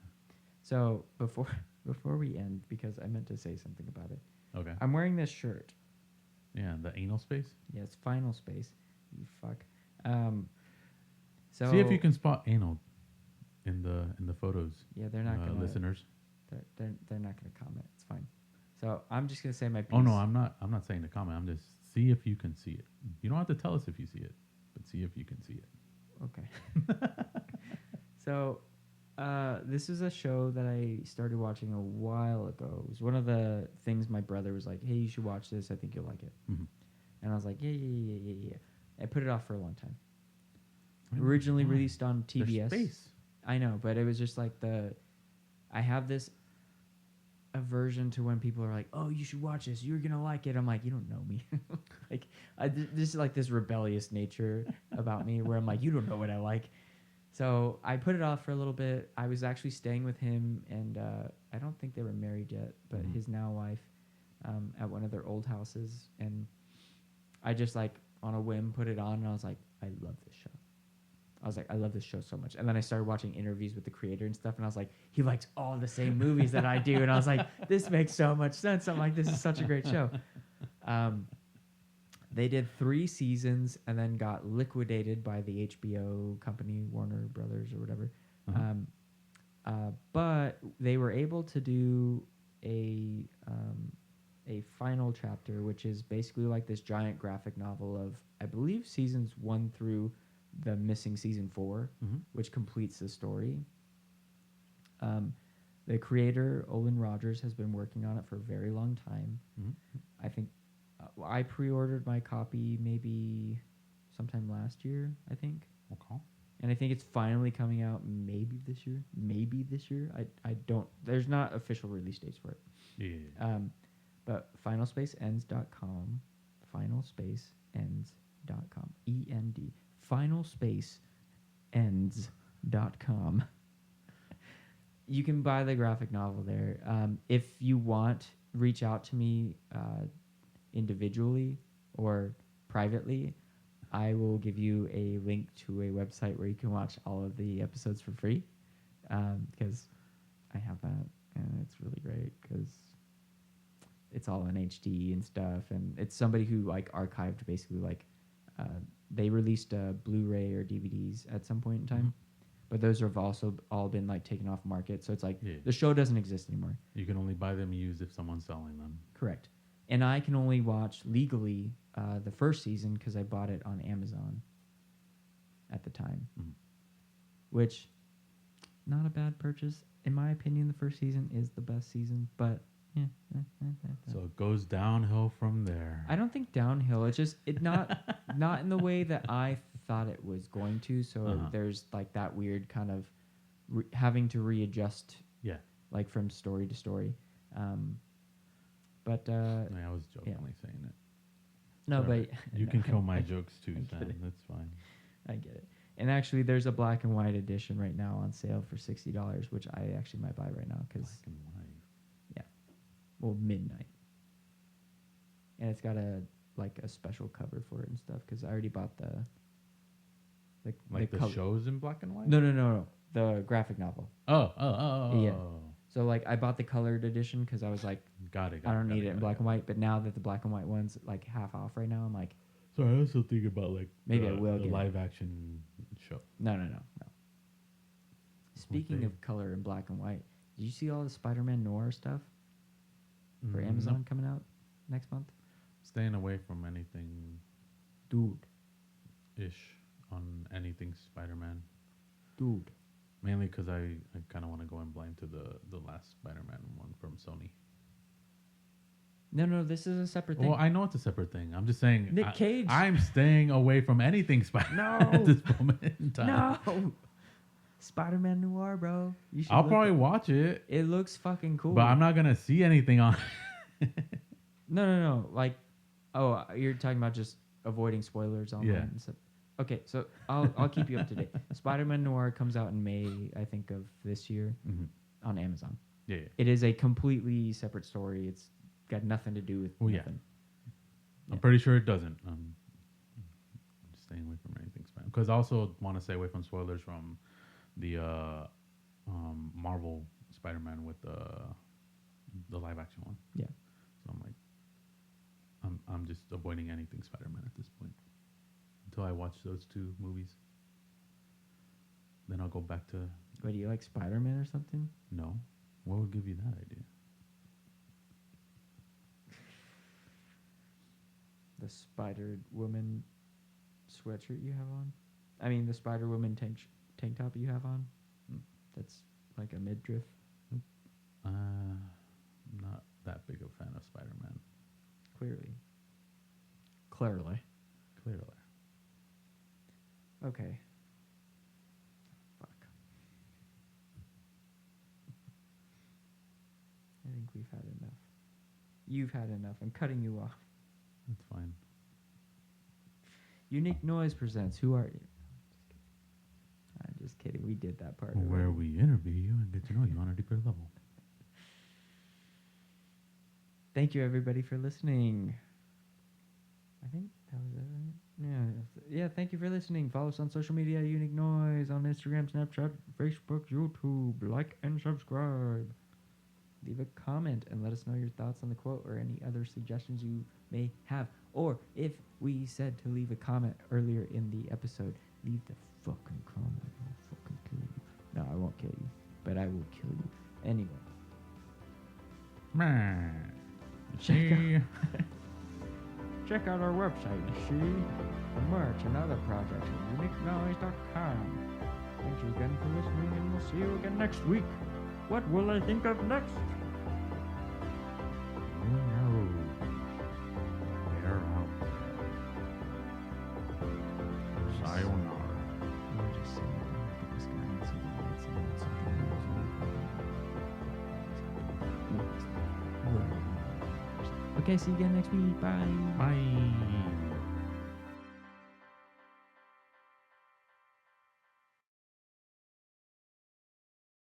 So before we end, because I meant to say something about it, Okay. I'm wearing this shirt. Yeah, the anal space. Yeah, it's Final Space. You fuck. So See if you can spot anal in the photos. Yeah, they're not gonna listeners. They're not gonna comment. It's fine. So I'm just gonna say my piece. Oh no, I'm not saying to comment. I'm just see if you can see it. You don't have to tell us if you see it, but see if you can see it. Okay. So, this is a show that I started watching a while ago. It was one of the things my brother was like, "Hey, you should watch this. I think you'll like it." Mhm. And I was like, "Yeah." I put it off for a long time. I mean, Originally why? released on There's TBS. space. I know, but it was just like I have this aversion to when people are like, "Oh, you should watch this. You're gonna like it." I'm like, "You don't know me." Like, this is like this rebellious nature about me, where I'm like, "You don't know what I like." So I put it off for a little bit. I was actually staying with him, and I don't think they were married yet, but Mhm. his now wife, at one of their old houses, and I just like on a whim put it on, and I was like, "I love this show." I was like, I love this show so much. And then I started watching interviews with the creator and stuff, and I was like, he likes all the same movies that I do. And I was like, this makes so much sense. I'm like, this is such a great show. They did 3 seasons and then got liquidated by the HBO company, Warner Brothers or whatever. Uh-huh. But they were able to do a final chapter, which is basically like this giant graphic novel of, I believe, seasons 1 through the missing season 4, Mhm. which completes the story. The creator, Olin Rogers, has been working on it for a very long time. Mhm. I think I pre-ordered my copy maybe sometime last year, I think. Okay. And I think it's finally coming out maybe this year. I don't, there's not official release dates for it. Yeah. But finalspaceends.com, finalspaceends.com. END. Final space ends.com. You can buy the graphic novel there. If you want, reach out to me individually or privately. I will give you a link to a website where you can watch all of the episodes for free, because I have that, and it's really great because it's all in HD and stuff, and it's somebody who like archived basically like they released Blu-ray or DVDs at some point in time, but those have also all been like taken off market, so it's like the show doesn't exist anymore. You can only buy them used if someone's selling them. Correct. And I can only watch legally the first season because I bought it on Amazon at the time, which not a bad purchase. In my opinion, the first season is the best season, but yeah. So it goes downhill from there. I don't think downhill. It's just not in the way that I thought it was going to. So there's like that weird kind of having to readjust. Yeah. Like from story to story. But I was jokingly saying it. No, Sorry. but you can kill my jokes too, I Sam. That's fine. I get it. And actually, there's a black and white edition right now on sale for $60, which I actually might buy right now because Black and white. well, midnight. And it's got a special cover for it and stuff because I already bought the shows in black and white. No, the graphic novel. Oh. Yeah. So like I bought the colored edition because I was like, got it. I don't need it in black and white. But now that the black and white one's like half off right now, I'm like, sorry, I was still thinking about like maybe I will the get live action show. No. Speaking of color and black and white, did you see all the Spider-Man Noir stuff for Amazon coming out next month? Staying away from anything Dude. On anything Spider-Man. Dude. Mainly because I kind of want to go in blind to the last Spider-Man one from Sony. No, this is a separate thing. Well, I know it's a separate thing. I'm just saying. Nick Cage. I'm staying away from anything Spider-Man at this moment in time. No. Spider-Man Noir, bro. You should I'll probably watch it. It looks fucking cool. But I'm not going to see anything on No. Like, oh, you're talking about just avoiding spoilers online and stuff. Okay, so I'll keep you up to date. Spider-Man Noir comes out in May, I think, of this year on Amazon. Yeah. It is a completely separate story. It's got nothing to do with nothing. I'm pretty sure it doesn't. I'm just staying away from anything Spider-Man. Because I also want to stay away from spoilers from the Marvel Spider-Man with the live action one. Yeah. So I'm like, I'm just avoiding anything Spider-Man at this point until I watch those two movies. Then I'll go back to. Wait, do you like Spider-Man or something? No. What would give you that idea? The Spider-Woman sweatshirt you have on? I mean, the Spider-Woman tank top you have on? That's like a midriff. I'm not that big a fan of Spider-Man. Clearly. Okay. Fuck. I think we've had enough. You've had enough. I'm cutting you off. That's fine. Unique Noise presents Who Are You? I'm just kidding. We did that part. Where already. we interview you and get to know you on a deeper level. Thank you, everybody, for listening. I think that was it, right? Yeah. Thank you for listening. Follow us on social media, Unique Noise, on Instagram, Snapchat, Facebook, YouTube. Like and subscribe. Leave a comment and let us know your thoughts on the quote or any other suggestions you may have. Or if we said to leave a comment earlier in the episode, leave the fucking comment. I'll fucking kill you. No, I won't kill you, but I will kill you. Anyway. Check out our website, you see? For merch and other projects at uniquenoise.com. Thanks again for listening, and we'll see you again next week. What will I think of next? Who knows? They're out there. Sayonara. You're just saying, look at this guy and see the lights and then something else. Okay, see you again next week. Bye. Bye.